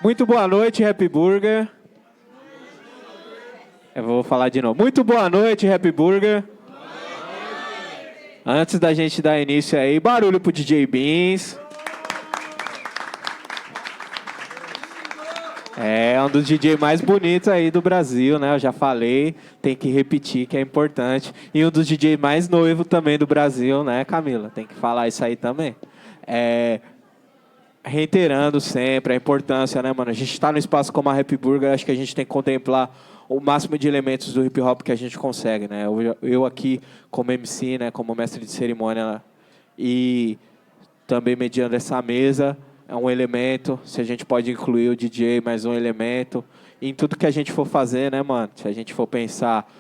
Muito boa noite, Happy Burger. Eu vou falar de novo. Muito boa noite, Happy Burger. Antes da gente dar início aí, barulho pro DJ Beans. É um dos DJ mais bonitos aí do Brasil, né? Eu já falei, tem que repetir que é importante. E um dos DJ mais noivos também do Brasil, né, Camila? Tem que falar isso aí também. Reiterando sempre a importância, né, mano? A gente está no espaço como a Happy Burger, acho que a gente tem que contemplar o máximo de elementos do hip hop que a gente consegue, né? Eu aqui como MC, né, como mestre de cerimônia e também mediando essa mesa, é um elemento. Se a gente pode incluir o DJ, mais um elemento. E em tudo que a gente for fazer, né, mano? Se a gente for pensar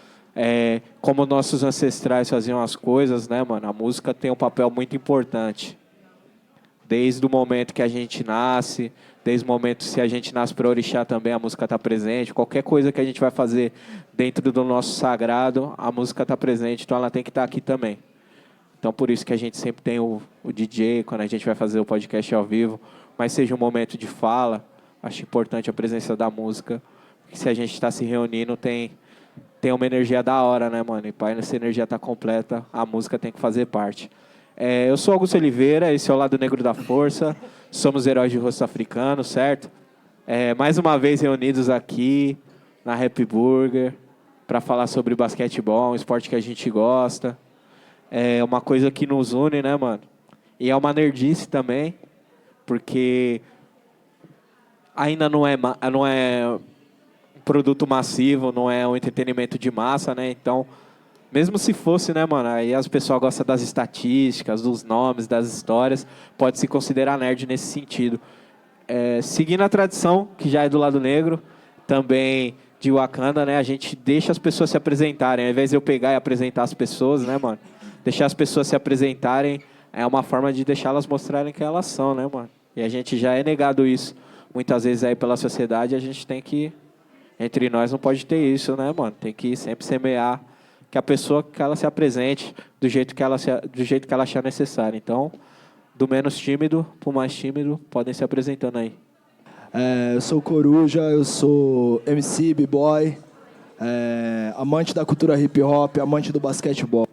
como nossos ancestrais faziam as coisas, né, mano? A música tem um papel muito importante. Desde o momento que a gente nasce, desde o momento se a gente nasce para orixá também, a música está presente. Qualquer coisa que a gente vai fazer dentro do nosso sagrado, a música está presente, então ela tem que estar aqui também. Então por isso que a gente sempre tem o DJ, quando a gente vai fazer o podcast ao vivo, mas seja um momento de fala, acho importante a presença da música, porque se a gente está se reunindo, tem uma energia da hora, né, mano? E para essa energia estar completa, a música tem que fazer parte. Eu sou Augusto Oliveira, esse é o Lado Negro da Força, somos heróis de rosto africano, certo? Mais uma vez reunidos aqui na Happy Burger para falar sobre basquetebol, um esporte que a gente gosta. É uma coisa que nos une, né, mano? E é uma nerdice também, porque ainda não é um produto massivo, não é um entretenimento de massa, né? Então, mesmo se fosse, né, mano, aí as pessoas gostam das estatísticas, dos nomes, das histórias, pode se considerar nerd nesse sentido. Seguindo a tradição, que já é do lado negro, também de Wakanda, né, a gente deixa as pessoas se apresentarem, ao invés de eu pegar e apresentar as pessoas, né, mano, deixar as pessoas se apresentarem é uma forma de deixá-las mostrarem quem elas são, né, mano, e a gente já é negado isso, muitas vezes aí pela sociedade, a gente tem que, entre nós não pode ter isso, né, mano, tem que sempre semear que a pessoa que ela se apresente do jeito que ela achar necessário. Então, do menos tímido para o mais tímido, podem se apresentando aí. Eu sou Coruja, eu sou MC, B-Boy, amante da cultura hip hop, amante do basquetebol.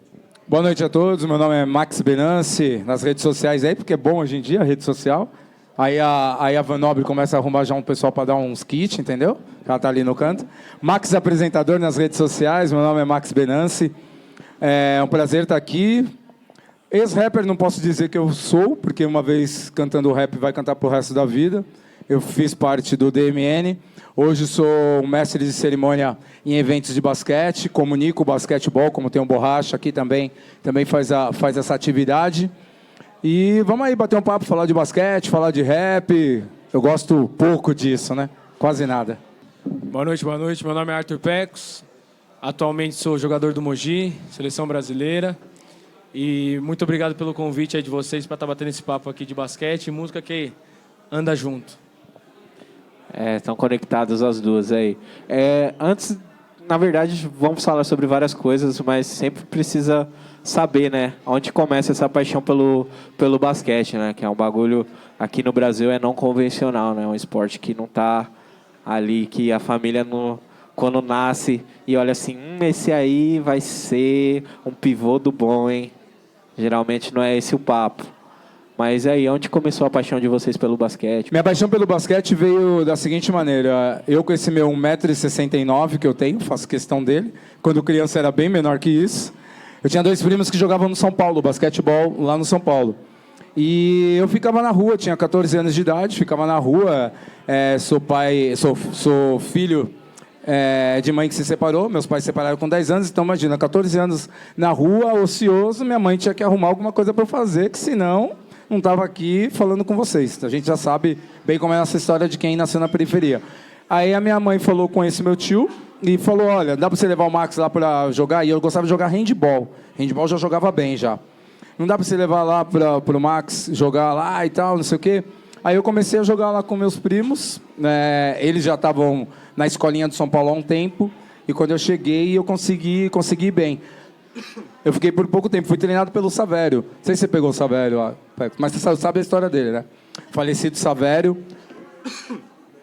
Boa noite a todos, meu nome é Max Benassi, nas redes sociais aí, porque é bom hoje em dia a rede social. Aí a Van Nobre começa a arrumar já um pessoal para dar uns kits, entendeu? Ela tá ali no canto. Max, apresentador nas redes sociais, meu nome é Max Benassi. É um prazer estar aqui. Ex-rapper não posso dizer que eu sou, porque uma vez cantando rap vai cantar pro resto da vida. Eu fiz parte do DMN. Hoje sou um mestre de cerimônia em eventos de basquete, comunico o basquetebol, como tem um Borracha aqui também faz essa atividade. E vamos aí bater um papo, falar de basquete, falar de rap. Eu gosto pouco disso, né? Quase nada. Boa noite. Meu nome é Arthur Pecos. Atualmente sou jogador do Mogi, seleção brasileira. E muito obrigado pelo convite aí de vocês para estar batendo esse papo aqui de basquete e música que anda junto. Estão conectadas as duas aí. Antes, na verdade, vamos falar sobre várias coisas, mas sempre precisa saber, né, onde começa essa paixão pelo basquete, né, que é um bagulho, aqui no Brasil é não convencional, né, um esporte que não tá ali, que a família quando nasce e olha assim, esse aí vai ser um pivô do bom, hein, geralmente não é esse o papo. Mas aí, onde começou a paixão de vocês pelo basquete? Minha paixão pelo basquete veio da seguinte maneira. Eu com esse meu 1,69 m que eu tenho, faço questão dele. Quando criança era bem menor que isso. Eu tinha 2 primos que jogavam no São Paulo, basquetebol lá no São Paulo. E eu ficava na rua, tinha 14 anos de idade, ficava na rua. Sou filho de mãe que se separou, meus pais se separaram com 10 anos, então imagina, 14 anos na rua, ocioso, minha mãe tinha que arrumar alguma coisa para eu fazer, que senão não estava aqui falando com vocês. A gente já sabe bem como é essa história de quem nasceu na periferia. Aí a minha mãe falou com esse meu tio e falou, olha, dá para você levar o Max lá para jogar? E eu gostava de jogar handball. Handball já jogava bem já. Não dá para você levar lá para o Max jogar lá e tal, não sei o quê. Aí eu comecei a jogar lá com meus primos. Eles já estavam na escolinha do São Paulo há um tempo. E quando eu cheguei, eu consegui ir bem. Eu fiquei por pouco tempo. Fui treinado pelo Savério. Não sei se você pegou o Savério lá, mas você sabe a história dele, né? Falecido Savério.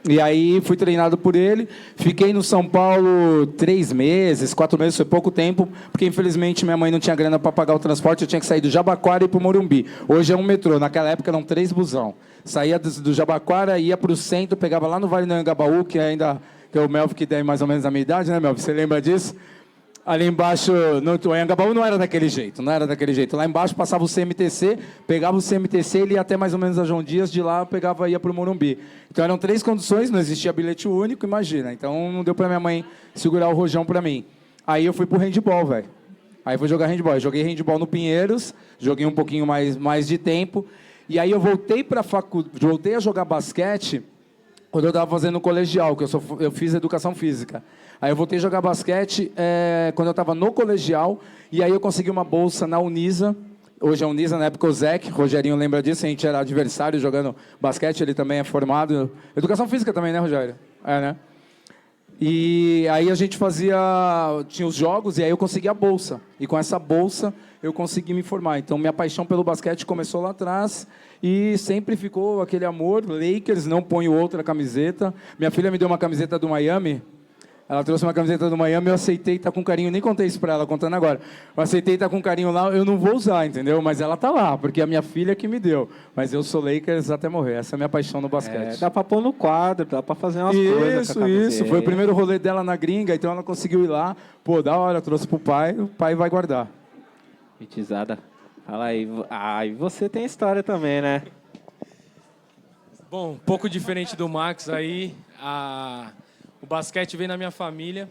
E aí fui treinado por ele, fiquei no São Paulo 3 meses, 4 meses, foi pouco tempo, porque infelizmente minha mãe não tinha grana para pagar o transporte, eu tinha que sair do Jabaquara e ir para o Morumbi. Hoje é um metrô, naquela época eram 3 busão. Saía do Jabaquara, ia para o centro, pegava lá no Vale do Anhangabaú, que ainda, que é o Melvin que tem mais ou menos a minha idade, né, Melvin? Você lembra disso? Ali embaixo, o Anhangabaú não era daquele jeito, não era daquele jeito. Lá embaixo passava o CMTC, pegava o CMTC, ele ia até mais ou menos a João Dias, de lá ia para o Morumbi. Então eram 3 condições, não existia bilhete único, imagina. Então não deu para minha mãe segurar o rojão para mim. Aí eu fui pro handball, velho. Aí fui jogar handball. Eu joguei handball no Pinheiros, joguei um pouquinho mais de tempo. E aí eu voltei voltei a jogar basquete quando eu estava fazendo colegial, que eu fiz educação física. Aí eu voltei a jogar basquete quando eu estava no colegial, e aí eu consegui uma bolsa na Unisa. Hoje é a Unisa, na época o Zec, Rogerinho lembra disso, a gente era adversário jogando basquete, ele também é formado. Educação física também, né, Rogério? É, né? E aí a gente tinha os jogos, e aí eu consegui a bolsa. E com essa bolsa eu consegui me formar. Então minha paixão pelo basquete começou lá atrás, e sempre ficou aquele amor. Lakers, não ponho outra camiseta. Minha filha me deu uma camiseta do Miami. Ela trouxe uma camiseta do Miami, eu aceitei, tá com carinho, nem contei isso pra ela, contando agora. Eu aceitei, tá com carinho lá, eu não vou usar, entendeu? Mas ela tá lá, porque é a minha filha que me deu. Mas eu sou Lakers até morrer, essa é a minha paixão no basquete. Dá pra pôr no quadro, dá pra fazer umas coisas com a camiseta. Isso, foi o primeiro rolê dela na gringa, então ela conseguiu ir lá. Pô, da hora, trouxe pro pai, o pai vai guardar. Mitizada. Fala aí. Ah, e você tem história também, né? Bom, um pouco diferente do Max aí, o basquete veio na minha família,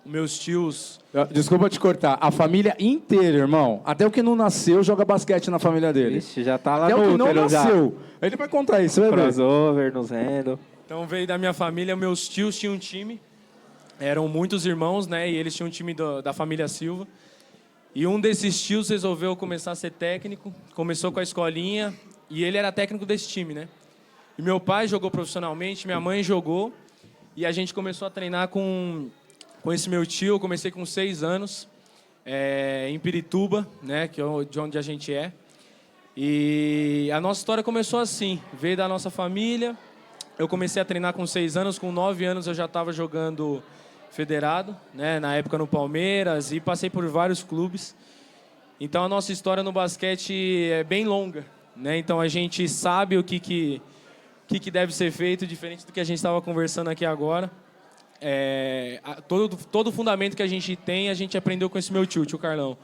meus tios... Desculpa te cortar, a família inteira, irmão. Até o que não nasceu joga basquete na família dele. Ixi, já tá lá Até no o que não útero já. nasceu. Ele vai contar isso, você vai ver. Crossover, no Zendo. Então veio da minha família, meus tios tinham um time, eram muitos irmãos, né, e eles tinham um time da família Silva. E um desses tios resolveu começar a ser técnico, começou com a escolinha, e ele era técnico desse time, né. E meu pai jogou profissionalmente, minha mãe jogou, e a gente começou a treinar com esse meu tio. Eu comecei com 6 anos, em Pirituba, né, que é de onde a gente é. E a nossa história começou assim, veio da nossa família. Eu comecei a treinar com 6 anos, com 9 anos eu já estava jogando federado, né, na época no Palmeiras, e passei por vários clubes. Então a nossa história no basquete é bem longa, né? Então a gente sabe o que deve ser feito, diferente do que a gente estava conversando aqui agora. Todo o fundamento que a gente tem, a gente aprendeu com esse meu tio Carlão.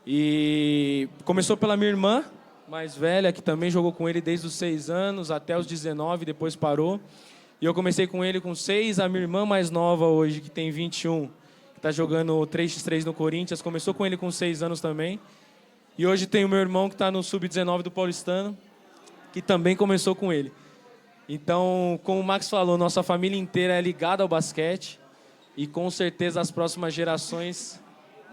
E começou pela minha irmã mais velha, que também jogou com ele desde os 6 anos até os 19, depois parou. E eu comecei com ele com 6, a minha irmã mais nova hoje, que tem 21, que está jogando 3x3 no Corinthians, começou com ele com 6 anos também. E hoje tem o meu irmão que está no Sub-19 do Paulistano, que também começou com ele. Então, como o Max falou, nossa família inteira é ligada ao basquete, e com certeza as próximas gerações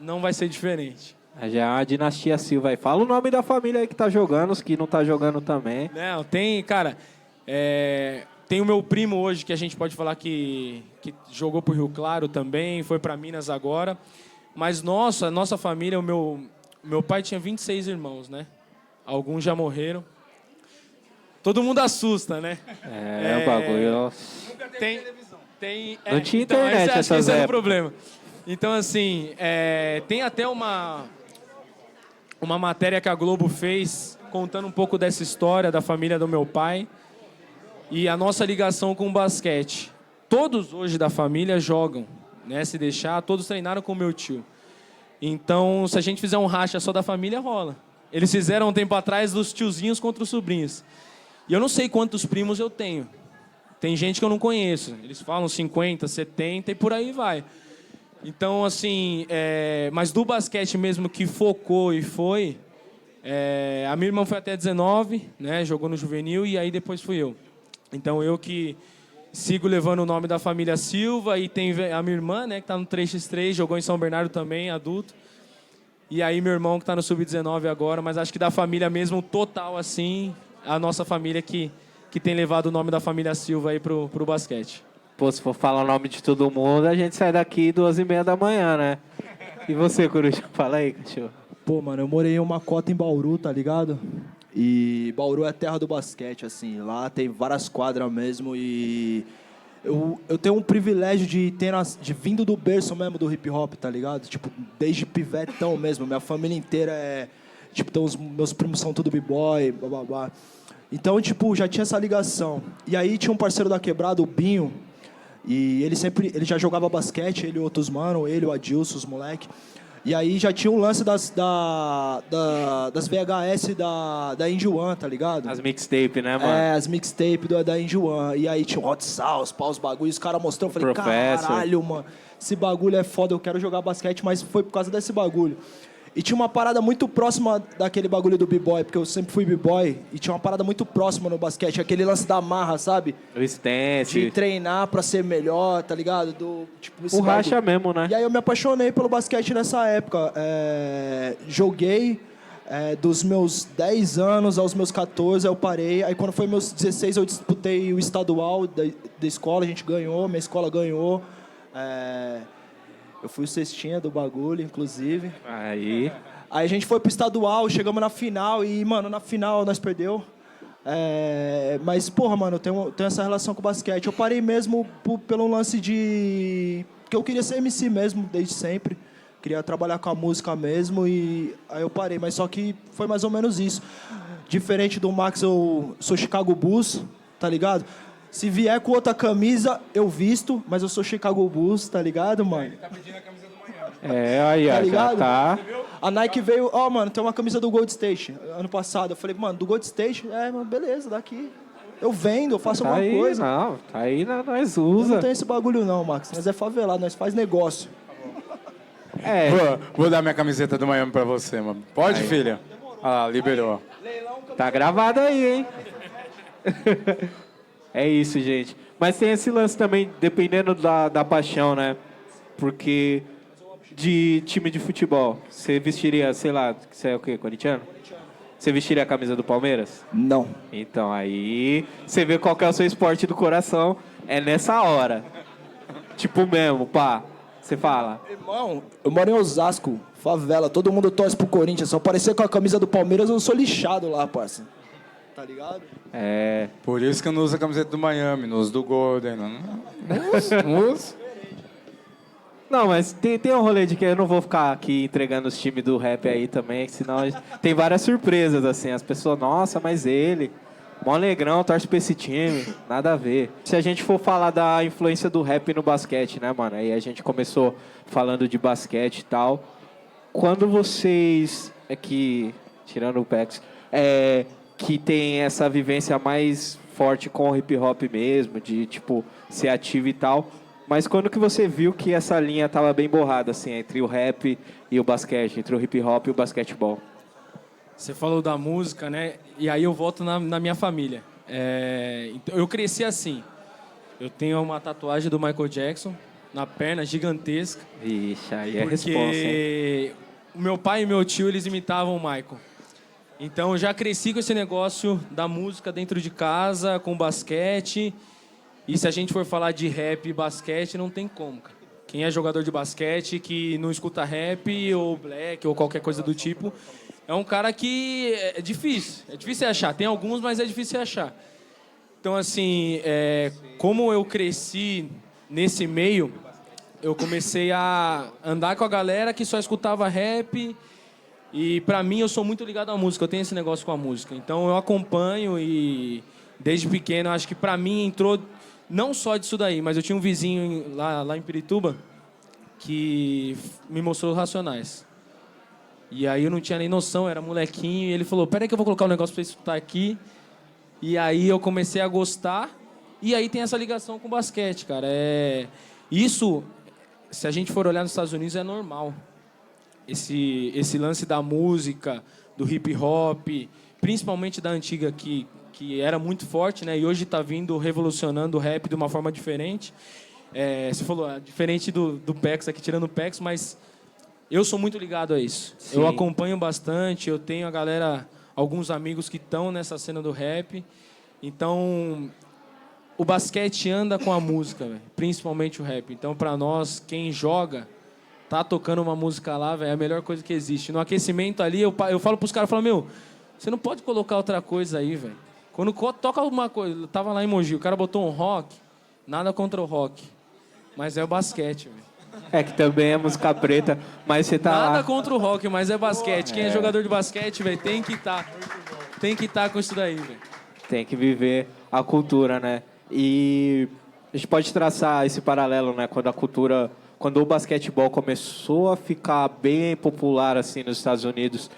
não vai ser diferente. Já é uma dinastia Silva aí. Fala o nome da família aí que tá jogando, os que não tá jogando também. Não, tem, cara, tem o meu primo hoje, que a gente pode falar que jogou pro Rio Claro também, foi para Minas agora. Mas a nossa família, o meu pai tinha 26 irmãos, né? Alguns já morreram. Todo mundo assusta, né? O bagulho. Não tinha internet então, essas esse era o épocas. problema. Então, assim, tem até uma matéria que a Globo fez contando um pouco dessa história da família do meu pai e a nossa ligação com o basquete. Todos hoje da família jogam, né? Se deixar, todos treinaram com o meu tio. Então, se a gente fizer um racha só da família, rola. Eles fizeram um tempo atrás dos tiozinhos contra os sobrinhos. E eu não sei quantos primos eu tenho. Tem gente que eu não conheço. Eles falam 50, 70 e por aí vai. Então, assim, mas do basquete mesmo que focou e foi, a minha irmã foi até 19, né, jogou no juvenil, e aí depois fui eu. Então, eu que sigo levando o nome da família Silva, e tem a minha irmã, né, que está no 3x3, jogou em São Bernardo também, adulto. E aí meu irmão que está no Sub-19 agora, mas acho que da família mesmo, total assim, a nossa família que tem levado o nome da família Silva aí pro basquete. Pô, se for falar o nome de todo mundo, a gente sai daqui 2h30 da manhã, né? E você, Coruja? Fala aí, cachorro. Pô, mano, eu morei em uma cota em Bauru, tá ligado? E Bauru é a terra do basquete, assim. Lá tem várias quadras mesmo e eu tenho um privilégio de vindo do berço mesmo do hip hop, tá ligado? Tipo, desde pivetão mesmo. Minha família inteira é... Tipo, então meus primos são tudo b-boy, bababá. Então, tipo, já tinha essa ligação. E aí tinha um parceiro da quebrada, o Binho, e ele já jogava basquete, ele e outros mano, ele, o Adilson, os moleque. E aí já tinha um lance das VHS da Indie One, tá ligado? As mixtape, né, mano? É, as mixtape da Indie One. E aí tinha o Hot Sauce, os bagulhos, os caras mostrou, eu falei, Professor. caralho, mano, esse bagulho é foda, eu quero jogar basquete, mas foi por causa desse bagulho. E tinha uma parada muito próxima daquele bagulho do b-boy, porque eu sempre fui b-boy, e tinha uma parada muito próxima no basquete, aquele lance da marra, sabe? O stance. De treinar pra ser melhor, tá ligado? Tipo, esse O bagulho. racha mesmo, né? E aí eu me apaixonei pelo basquete nessa época. Joguei dos meus 10 anos aos meus 14, eu parei. Aí quando foi meus 16 eu disputei o estadual da escola, a gente ganhou, minha escola ganhou. Eu fui o cestinha do bagulho, inclusive. Aí a gente foi pro estadual, chegamos na final e, mano, na final nós perdeu. Mas, porra, mano, eu tenho essa relação com o basquete. Eu parei mesmo pelo lance de... que eu queria ser MC mesmo, desde sempre. Queria trabalhar com a música mesmo e aí eu parei. Mas só que foi mais ou menos isso. Diferente do Max, eu sou Chicago Bulls, tá ligado? Se vier com outra camisa, eu visto, mas eu sou Chicago Bulls, tá ligado, mano? Ele tá pedindo a camisa do Miami. aí, Tá ó, já ligado? tá. A Nike veio, mano, tem uma camisa do Gold State, ano passado. Eu falei, mano, do Gold State? Mano, beleza, daqui. Eu vendo, eu faço Tá alguma aí, coisa. não. Tá aí, nós Eu usa. não tem esse bagulho não, Max. Nós é favelado, nós faz negócio. Vou dar minha camiseta do Miami pra você, mano. Pode, filha? Ah, liberou. Tá gravado aí, hein? É isso, gente. Mas tem esse lance também, dependendo da paixão, né? Porque de time de futebol, você vestiria, sei lá, você é o quê, corintiano? Você vestiria a camisa do Palmeiras? Não. Então aí, você vê qual que é o seu esporte do coração, é nessa hora. Tipo mesmo, pá, você fala. Irmão, eu moro em Osasco, favela, todo mundo torce pro Corinthians. Se eu aparecer com a camisa do Palmeiras, eu sou lixado lá, parça. Tá ligado? Por isso que eu não uso a camiseta do Miami, não uso do Golden. Não uso. Não, mas tem um rolê de que eu não vou ficar aqui entregando os times do rap aí também, senão tem várias surpresas, assim. As pessoas, nossa, mas ele, mó negrão, torce pra esse time, nada a ver. Se a gente for falar da influência do rap no basquete, né, mano? Aí a gente começou falando de basquete e tal. Quando vocês, tirando o PEX, que tem essa vivência mais forte com o hip hop mesmo, de, tipo, ser ativo e tal. Mas quando que você viu que essa linha tava bem borrada, assim, entre o rap e o basquete, entre o hip hop e o basquetebol? Você falou da música, né? E aí eu volto na minha família. Então, eu cresci assim. Eu tenho uma tatuagem do Michael Jackson na perna, gigantesca. Ixi, aí é responsa, hein? Porque o meu pai e meu tio, eles imitavam o Michael. Então eu já cresci com esse negócio da música dentro de casa, com basquete. E se a gente for falar de rap e basquete, não tem como, cara. Quem é jogador de basquete, que não escuta rap ou black ou qualquer coisa do tipo, é um cara que é difícil. É difícil achar. Tem alguns, mas é difícil achar. Então, assim, como eu cresci nesse meio, eu comecei a andar com a galera que só escutava rap. E pra mim, eu sou muito ligado à música, eu tenho esse negócio com a música. Então eu acompanho e desde pequeno, acho que pra mim entrou não só disso daí, mas eu tinha um vizinho lá em Pirituba que me mostrou os Racionais. E aí eu não tinha nem noção, era molequinho, e ele falou, peraí que eu vou colocar um negócio pra você escutar aqui. E aí eu comecei a gostar, e aí tem essa ligação com o basquete, cara. Isso, se a gente for olhar nos Estados Unidos, é normal. Esse lance da música, do hip hop, principalmente da antiga que era muito forte, né? E hoje está vindo revolucionando o rap de uma forma diferente. Você falou, diferente do PEX aqui, tirando o PEX, mas eu sou muito ligado a isso. Sim. Eu acompanho bastante, eu tenho a galera, alguns amigos que estão nessa cena do rap. Então, o basquete anda com a música, véio, principalmente o rap. Então, para nós, quem joga, tá tocando uma música lá, véio, é a melhor coisa que existe. No aquecimento ali, eu falo pros caras, meu, Você não pode colocar outra coisa aí, velho. Quando toca alguma coisa... Eu tava lá em Mogi, o cara botou um rock. Nada contra o rock. Mas é o basquete, velho. É que também é música preta, mas você tá Nada lá. contra o rock, mas é basquete. Quem é jogador de basquete, velho, tem que estar com isso daí, velho. Tem que viver a cultura, né? E a gente pode traçar esse paralelo, né? Quando o basquetebol começou a ficar bem popular assim nos Estados Unidos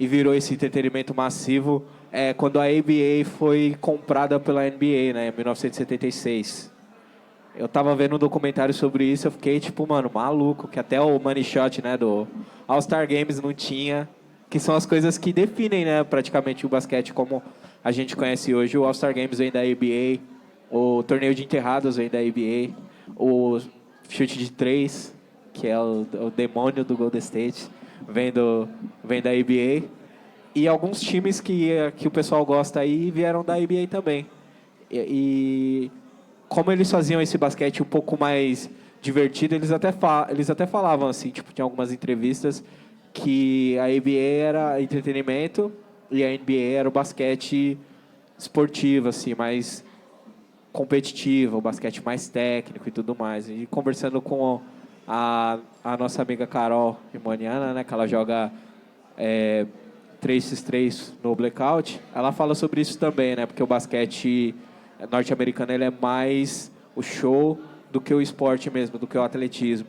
e virou esse entretenimento massivo, quando a ABA foi comprada pela NBA, né? Em 1976. Eu tava vendo um documentário sobre isso, eu fiquei tipo, mano, maluco, que até o Money Shot, né, do All-Star Games não tinha, que são as coisas que definem, né, praticamente o basquete como a gente conhece hoje. O All-Star Games vem da ABA, o torneio de enterrados vem da ABA, o chute de três, que é o demônio do Golden State, vem da ABA, e alguns times que o pessoal gosta aí vieram da ABA também. E como eles faziam esse basquete um pouco mais divertido, eles até falavam assim, tipo, tinha algumas entrevistas que a ABA era entretenimento e a NBA era o basquete esportivo, assim, mais competitivo, o basquete mais técnico e tudo mais. E conversando com a nossa amiga Carol Imoniana, né, que ela joga 3x3 no Blackout, ela fala sobre isso também, né, porque o basquete norte-americano ele é mais o show do que o esporte mesmo, do que o atletismo.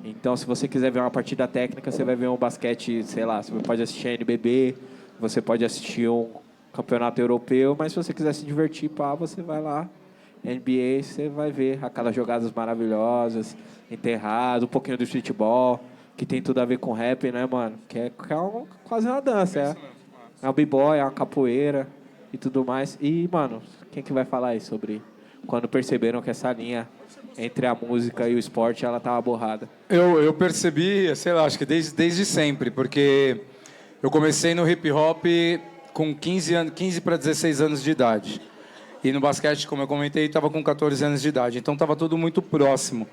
Então, se você quiser ver uma partida técnica, você vai ver um basquete, sei lá, você pode assistir a NBB, você pode assistir um campeonato europeu, mas se você quiser se divertir, você vai lá, NBA, você vai ver aquelas jogadas maravilhosas, enterrado, um pouquinho do futebol, que tem tudo a ver com rap, né, mano? Que é quase uma dança, é um b-boy, é uma capoeira e tudo mais. E, mano, quem que vai falar aí sobre quando perceberam que essa linha entre a música e o esporte, ela tava borrada? Eu percebi, sei lá, acho que desde sempre, porque eu comecei no hip hop com 15 para 16 anos de idade. E no basquete, como eu comentei, estava com 14 anos de idade. Então estava tudo muito próximo.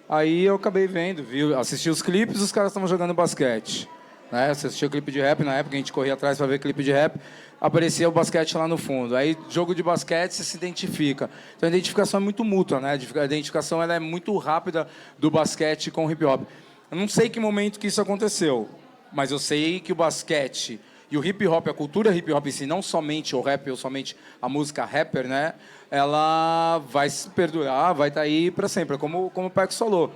Aí eu acabei vendo, assisti os clipes, os caras estavam jogando basquete. Né? Você assistia o clipe de rap, na época a gente corria atrás para ver clipe de rap, aparecia o basquete lá no fundo. Aí, jogo de basquete, você se identifica. Então, a identificação é muito mútua, né? A identificação ela é muito rápida do basquete com o hip-hop. Eu não sei que momento que isso aconteceu, mas eu sei que o basquete e o hip-hop, a cultura hip-hop em si, não somente o rap ou somente a música rapper, né? Ela vai se perdurar, vai estar aí para sempre, como o Pex falou.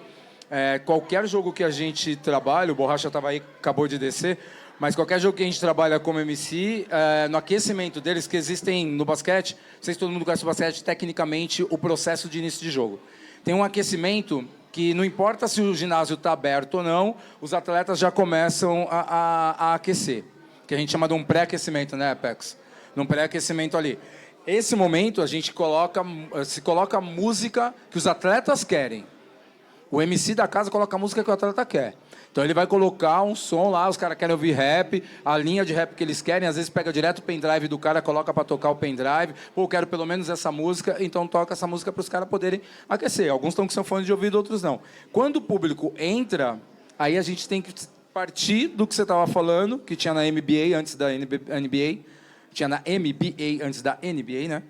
Qualquer jogo que a gente trabalha, o Borracha estava aí, acabou de descer, mas qualquer jogo que a gente trabalha como MC, no aquecimento deles, que existem no basquete, não sei se todo mundo conhece o basquete, tecnicamente, o processo de início de jogo. Tem um aquecimento que não importa se o ginásio está aberto ou não, os atletas já começam a aquecer, que a gente chama de um pré-aquecimento, né, Pex? Num pré-aquecimento ali. Esse momento, a gente se coloca a música que os atletas querem. O MC da casa coloca a música que o atleta quer. Então ele vai colocar um som lá, os caras querem ouvir rap, a linha de rap que eles querem, às vezes pega direto o pendrive do cara, coloca para tocar o pendrive. Pô, eu quero pelo menos essa música, então toca essa música para os caras poderem aquecer. Alguns estão com seu fone de ouvido, outros não. Quando o público entra, aí a gente tem que partir do que você estava falando, que tinha na NBA antes da NBA, tinha na MBA antes da NBA, né?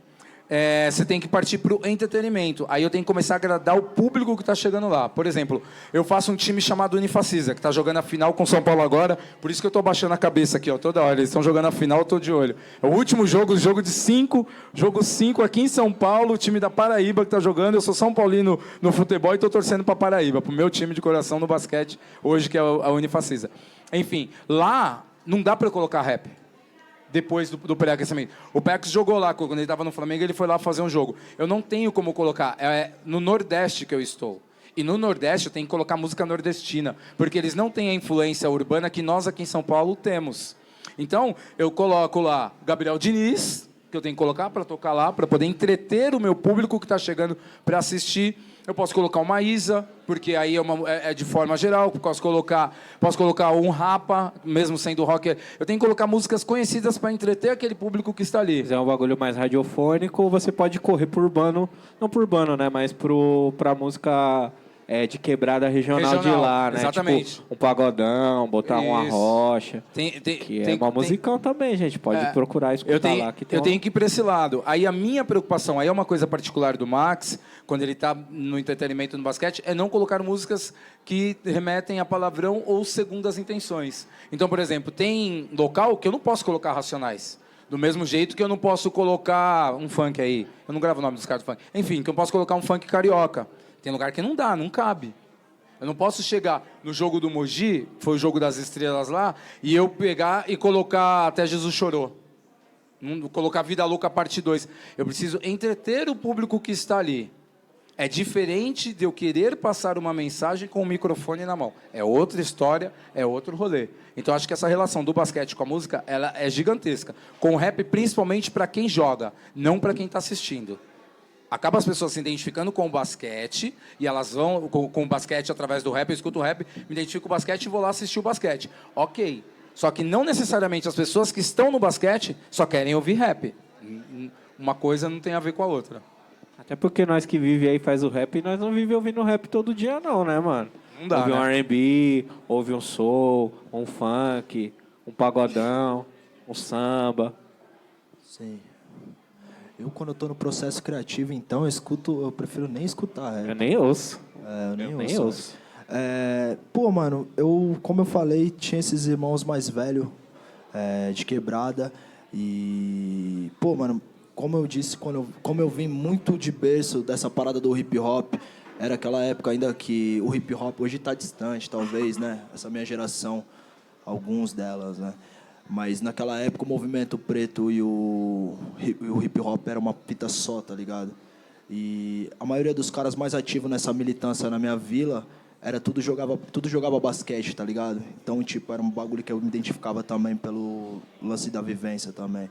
Você tem que partir para o entretenimento. Aí eu tenho que começar a agradar o público que está chegando lá. Por exemplo, eu faço um time chamado Unifacisa, que está jogando a final com São Paulo agora. Por isso que eu estou baixando a cabeça aqui, ó, toda hora. Eles estão jogando a final, eu estou de olho. É o último jogo, jogo 5 aqui em São Paulo, o time da Paraíba que está jogando. Eu sou São Paulino no futebol e estou torcendo para Paraíba, para o meu time de coração no basquete hoje, que é a Unifacisa. Enfim, lá não dá para colocar rap. Depois do pré-aquecimento. O Pex jogou lá, quando ele estava no Flamengo, ele foi lá fazer um jogo. Eu não tenho como colocar, no Nordeste que eu estou. E no Nordeste eu tenho que colocar música nordestina, porque eles não têm a influência urbana que nós aqui em São Paulo temos. Então, eu coloco lá Gabriel Diniz, que eu tenho que colocar para tocar lá, para poder entreter o meu público que está chegando para assistir. Eu posso colocar uma Isa, porque aí é de forma geral. Posso colocar um Rapa, mesmo sendo rock. Eu tenho que colocar músicas conhecidas para entreter aquele público que está ali. Se quiser um bagulho mais radiofônico, você pode correr por urbano, não por urbano, né, mas pra música de quebrada regional de Regional, lá, né? exatamente. Tipo, um pagodão, botar uma Isso. rocha. Tem, Que é uma musicão também, gente. Pode procurar escutar eu tenho, lá. Que tem eu tenho que ir para esse lado. Aí a minha preocupação, aí é uma coisa particular do Max, quando ele está no entretenimento no basquete, é não colocar músicas que remetem a palavrão ou segundas intenções. Então, por exemplo, tem local que eu não posso colocar Racionais. Do mesmo jeito que eu não posso colocar um funk aí. Eu não gravo o nome dos caras do funk. Enfim, que eu posso colocar um funk carioca. Tem lugar que não dá, não cabe. Eu não posso chegar no jogo do Mogi, foi o jogo das estrelas lá, e eu pegar e colocar Até Jesus Chorou. Colocar Vida Louca Parte 2. Eu preciso entreter o público que está ali. É diferente de eu querer passar uma mensagem com o microfone na mão. É outra história, é outro rolê. Então, acho que essa relação do basquete com a música, ela é gigantesca. Com o rap, principalmente para quem joga, não para quem está assistindo. Acaba as pessoas se identificando com o basquete, e elas vão com o basquete através do rap, eu escuto o rap, me identifico com o basquete e vou lá assistir o basquete. Ok. Só que não necessariamente as pessoas que estão no basquete só querem ouvir rap. Uma coisa não tem a ver com a outra. Até porque nós que vive aí faz o rap, nós não vive ouvindo rap todo dia não, né, mano? Não dá, ouve né? um R&B, ouve um soul, um funk, um pagodão, um samba. Sim. Eu, quando eu tô no processo criativo, então, eu prefiro nem escutar rap. Eu nem ouço. Eu nem nem ouço. ouço. Pô, mano, como eu falei, tinha esses irmãos mais velhos, de quebrada. E, pô, mano, como eu disse, como eu vim muito de berço dessa parada do hip hop, era aquela época ainda que o hip hop hoje tá distante, talvez, né? Essa minha geração, alguns delas, né? Mas naquela época o movimento preto e o hip hop era uma fita só, tá ligado? E a maioria dos caras mais ativos nessa militância na minha vila tudo jogava basquete, tá ligado? Então, tipo, era um bagulho que eu me identificava também pelo lance da vivência também.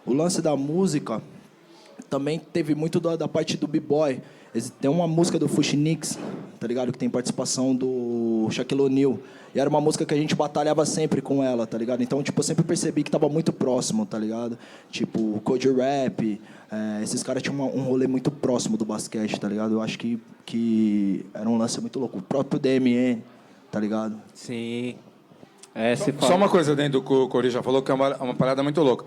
O lance da música também teve muito da parte do b-boy. Tem uma música do Fuxinix, tá ligado? Que tem participação do Shaquille O'Neal. E era uma música que a gente batalhava sempre com ela, tá ligado? Então, tipo, eu sempre percebi que tava muito próximo, tá ligado? Tipo, Code Rap, esses caras tinham um rolê muito próximo do basquete, tá ligado? Eu acho que era um lance muito louco. O próprio DMN, tá ligado? Sim. Só uma coisa dentro do que o Cori já falou, que é uma parada muito louca.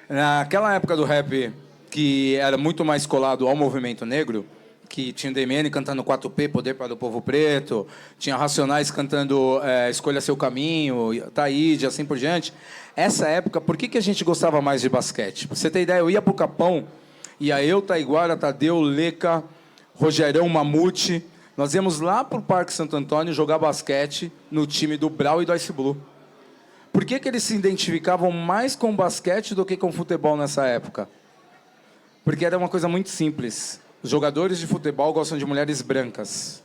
Naquela época do rap, que era muito mais colado ao movimento negro, que tinha o DMN cantando 4P, Poder para o Povo Preto, tinha Racionais cantando Escolha Seu Caminho, Taíde, assim por diante. Essa época, por que a gente gostava mais de basquete? Pra você ter ideia, eu ia pro Capão, ia eu, Taiguara, Tadeu, Leca, Rogerão, Mamute. Nós íamos lá pro Parque Santo Antônio jogar basquete no time do Brau e do Ice Blue. Por que eles se identificavam mais com basquete do que com futebol nessa época? Porque era uma coisa muito simples. Os jogadores de futebol gostam de mulheres brancas.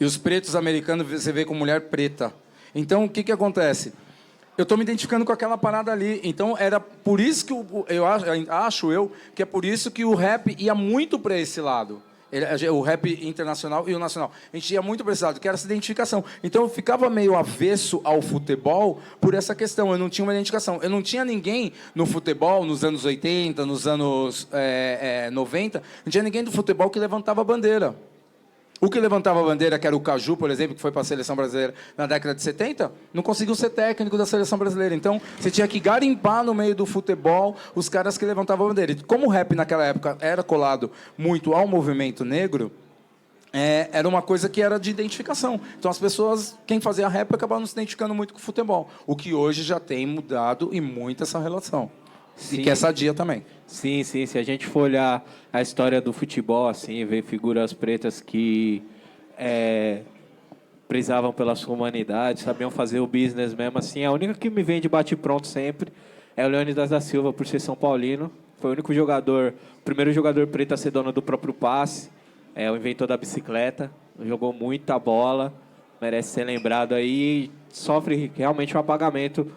E os pretos americanos você vê com mulher preta. Então, o que acontece? Eu estou me identificando com aquela parada ali. Então, era por isso que acho eu que é por isso que o rap ia muito para esse lado. O rap internacional e o nacional. A gente ia muito para esse lado, que era essa identificação. Então, eu ficava meio avesso ao futebol por essa questão. Eu não tinha uma identificação. Eu não tinha ninguém no futebol, nos anos 80, nos anos 90, não tinha ninguém do futebol que levantava a bandeira. O que levantava a bandeira, que era o Caju, por exemplo, que foi para a Seleção Brasileira na década de 70, não conseguiu ser técnico da Seleção Brasileira. Então, você tinha que garimpar no meio do futebol os caras que levantavam a bandeira. E como o rap naquela época era colado muito ao movimento negro, era uma coisa que era de identificação. Então, as pessoas, quem fazia rap, acabavam se identificando muito com o futebol. O que hoje já tem mudado e muito essa relação. Sim. E que é sadia também. Sim. Se a gente for olhar a história do futebol, assim, ver figuras pretas que prezavam pela sua humanidade, sabiam fazer o business mesmo, assim, a única que me vem de bate-pronto sempre é o Leônidas da Silva, por ser São Paulino. Foi o único jogador, o primeiro jogador preto a ser dono do próprio passe, o inventor da bicicleta, jogou muita bola, merece ser lembrado aí, sofre realmente um apagamento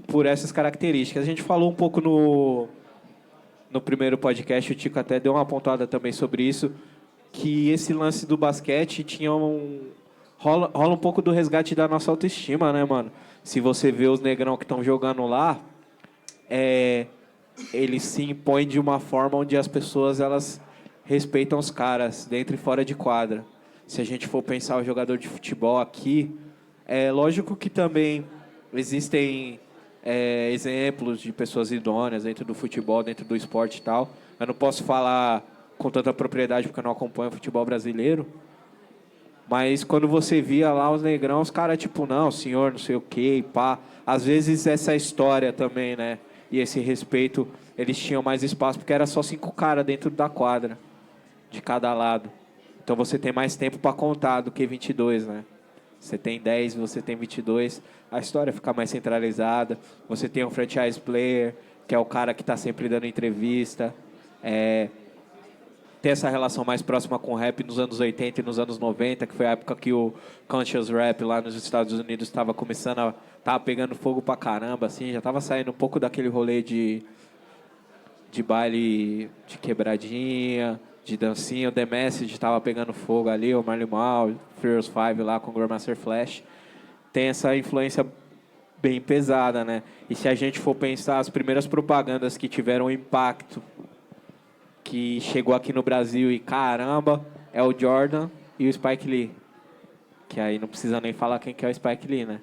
por essas características. A gente falou um pouco no primeiro podcast, o Tico até deu uma pontada também sobre isso, que esse lance do basquete rola um pouco do resgate da nossa autoestima, né, mano? Se você vê os negrão que estão jogando lá, eles se impõem de uma forma onde as pessoas elas respeitam os caras, dentro e fora de quadra. se a gente for pensar o jogador de futebol aqui, é lógico que também existem exemplos de pessoas idôneas dentro do futebol, dentro do esporte e tal. Eu não posso falar com tanta propriedade porque eu não acompanho o futebol brasileiro. Mas quando você via lá os negrão, os caras, tipo, não, senhor, não sei o quê, e pá. Às vezes essa história também, né? E esse respeito, eles tinham mais espaço porque era só 5 caras dentro da quadra, de cada lado. Então você tem mais tempo para contar do que 22, né? Você tem 10, você tem 22, a história fica mais centralizada. Você tem um franchise player, que é o cara que está sempre dando entrevista. Tem essa relação mais próxima com o rap nos anos 80 e nos anos 90, que foi a época que o conscious rap lá nos Estados Unidos estava começando tava pegando fogo pra caramba, assim, já estava saindo um pouco daquele rolê de baile de quebradinha, de dancinha. O The Message estava pegando fogo ali, o Marley Marl, Furious Five lá com o Grandmaster Flash. Tem essa influência bem pesada, né? E se a gente for pensar, as primeiras propagandas que tiveram impacto, que chegou aqui no Brasil e caramba, é o Jordan e o Spike Lee. Que aí não precisa nem falar quem que é o Spike Lee, né?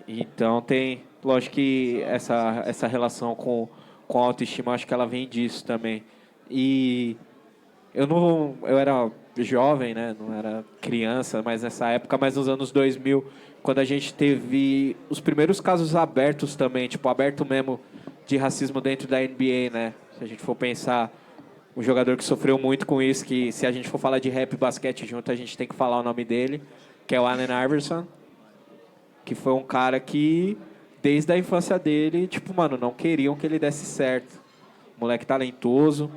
Então tem, lógico que essa relação com a autoestima, acho que ela vem disso também. E eu era jovem, né? Não era criança, mas nessa época, mais nos anos 2000, quando a gente teve os primeiros casos abertos também, tipo, aberto mesmo de racismo dentro da NBA, né? Se a gente for pensar, um jogador que sofreu muito com isso, que se a gente for falar de rap e basquete junto, a gente tem que falar o nome dele, que é o Allen Iverson, que foi um cara que, desde a infância dele, tipo, mano, não queriam que ele desse certo. Moleque talentoso,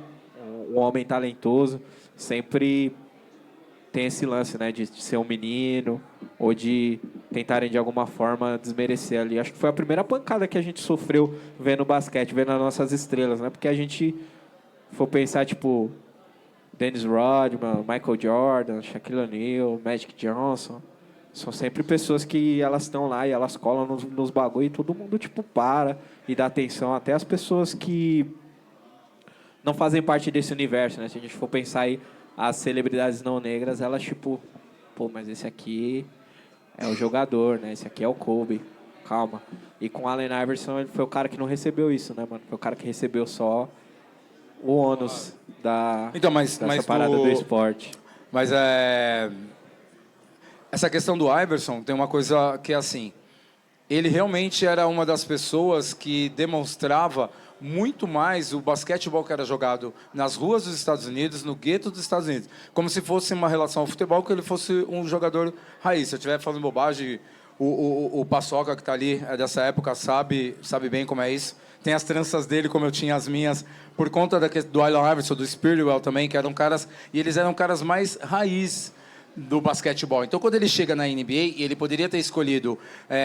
um homem talentoso, sempre tem esse lance, né, de ser um menino ou de tentarem de alguma forma desmerecer ali. Acho que foi a primeira pancada que a gente sofreu vendo basquete, vendo as nossas estrelas, né? Porque a gente for pensar, tipo, Dennis Rodman, Michael Jordan, Shaquille O'Neal, Magic Johnson, são sempre pessoas que elas estão lá e elas colam nos bagulho e todo mundo, tipo, para e dá atenção. Até as pessoas que não fazem parte desse universo, né? Se a gente for pensar aí, as celebridades não negras, elas, tipo, pô, mas esse aqui é o jogador, né? Esse aqui é o Kobe. Calma. E com o Allen Iverson, ele foi o cara que não recebeu isso, né, mano? Foi o cara que recebeu só o ônus dessa parada do esporte. Mas essa questão do Iverson tem uma coisa que é assim, ele realmente era uma das pessoas que demonstrava muito mais o basquetebol que era jogado nas ruas dos Estados Unidos, no gueto dos Estados Unidos, como se fosse uma relação ao futebol, que ele fosse um jogador raiz. Se eu estiver falando bobagem, o Paçoca, que está ali, é dessa época, sabe bem como é isso. Tem as tranças dele, como eu tinha as minhas, por conta do Allen Iverson, do Spiritual também, que eram caras, e eles eram caras mais raiz do basquetebol. Então, quando ele chega na NBA, ele poderia ter escolhido,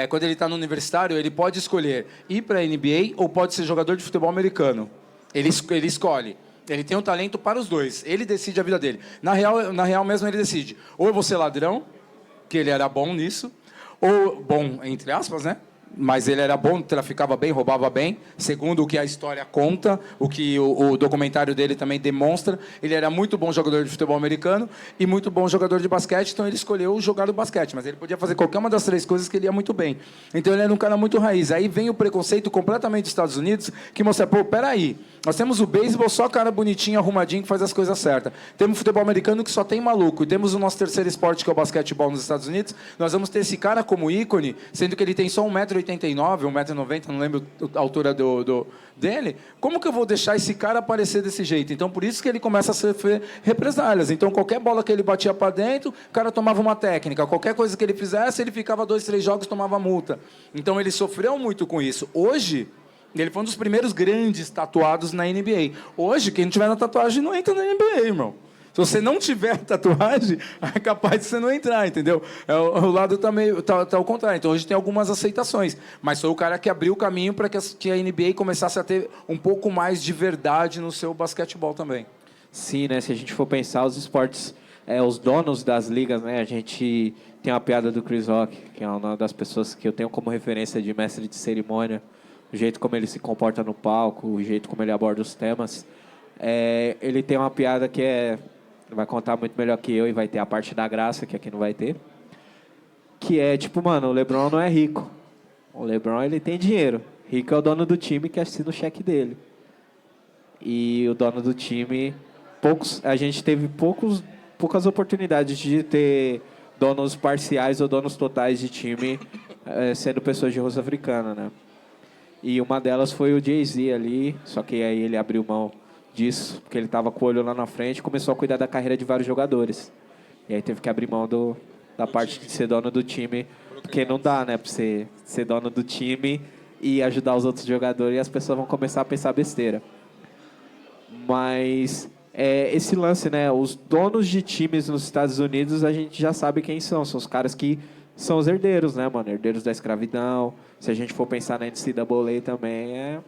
quando ele está no universitário, ele pode escolher ir para a NBA ou pode ser jogador de futebol americano. Ele escolhe. Ele tem um talento para os dois. Ele decide a vida dele. Na real mesmo, ele decide. Ou eu vou ser ladrão, que ele era bom nisso, ou bom, entre aspas, né? Mas ele era bom, traficava bem, roubava bem, segundo o que a história conta, o que o documentário dele também demonstra. Ele era muito bom jogador de futebol americano e muito bom jogador de basquete, então ele escolheu jogar o basquete, mas ele podia fazer qualquer uma das 3 coisas que ele ia muito bem. Então ele era um cara muito raiz. Aí vem o preconceito completamente dos Estados Unidos, que mostra, pô, peraí, nós temos o beisebol, só cara bonitinho, arrumadinho, que faz as coisas certas. Temos o futebol americano, que só tem maluco. E temos o nosso terceiro esporte, que é o basquetebol nos Estados Unidos. Nós vamos ter esse cara como ícone, sendo que ele tem só 1,89 m, 1,90 m, não lembro a altura dele. Como que eu vou deixar esse cara aparecer desse jeito? Então, por isso que ele começa a sofrer represálias. Então, qualquer bola que ele batia para dentro, o cara tomava uma técnica. Qualquer coisa que ele fizesse, ele ficava 2, 3 jogos e tomava multa. Então, ele sofreu muito com isso. Hoje, ele foi um dos primeiros grandes tatuados na NBA. Hoje, quem não tiver na tatuagem não entra na NBA, irmão. Se você não tiver tatuagem, é capaz de você não entrar, entendeu? O lado tá ao contrário. Então, hoje tem algumas aceitações. Mas foi o cara que abriu o caminho para que a NBA começasse a ter um pouco mais de verdade no seu basquetebol também. Sim, né? Se a gente for pensar, os esportes, os donos das ligas, né? A gente tem uma piada do Chris Rock, que é uma das pessoas que eu tenho como referência de mestre de cerimônia, o jeito como ele se comporta no palco, o jeito como ele aborda os temas. Ele tem uma piada que é vai contar muito melhor que eu e vai ter a parte da graça, que aqui não vai ter. Que é, tipo, mano, o LeBron não é rico. O LeBron, ele tem dinheiro. Rico é o dono do time que assina o cheque dele. E o dono do time... a gente teve poucas oportunidades de ter donos parciais ou donos totais de time sendo pessoas de rosto africana, né? E uma delas foi o Jay-Z ali, só que aí ele abriu mão disso, porque ele estava com o olho lá na frente e começou a cuidar da carreira de vários jogadores. E aí teve que abrir mão da parte de ser dono do time, porque não dá, né, pra você ser dono do time e ajudar os outros jogadores e as pessoas vão começar a pensar besteira. Mas esse lance, né, os donos de times nos Estados Unidos, a gente já sabe quem são os caras que são os herdeiros, né, mano, herdeiros da escravidão. Se a gente for pensar na NCAA também, é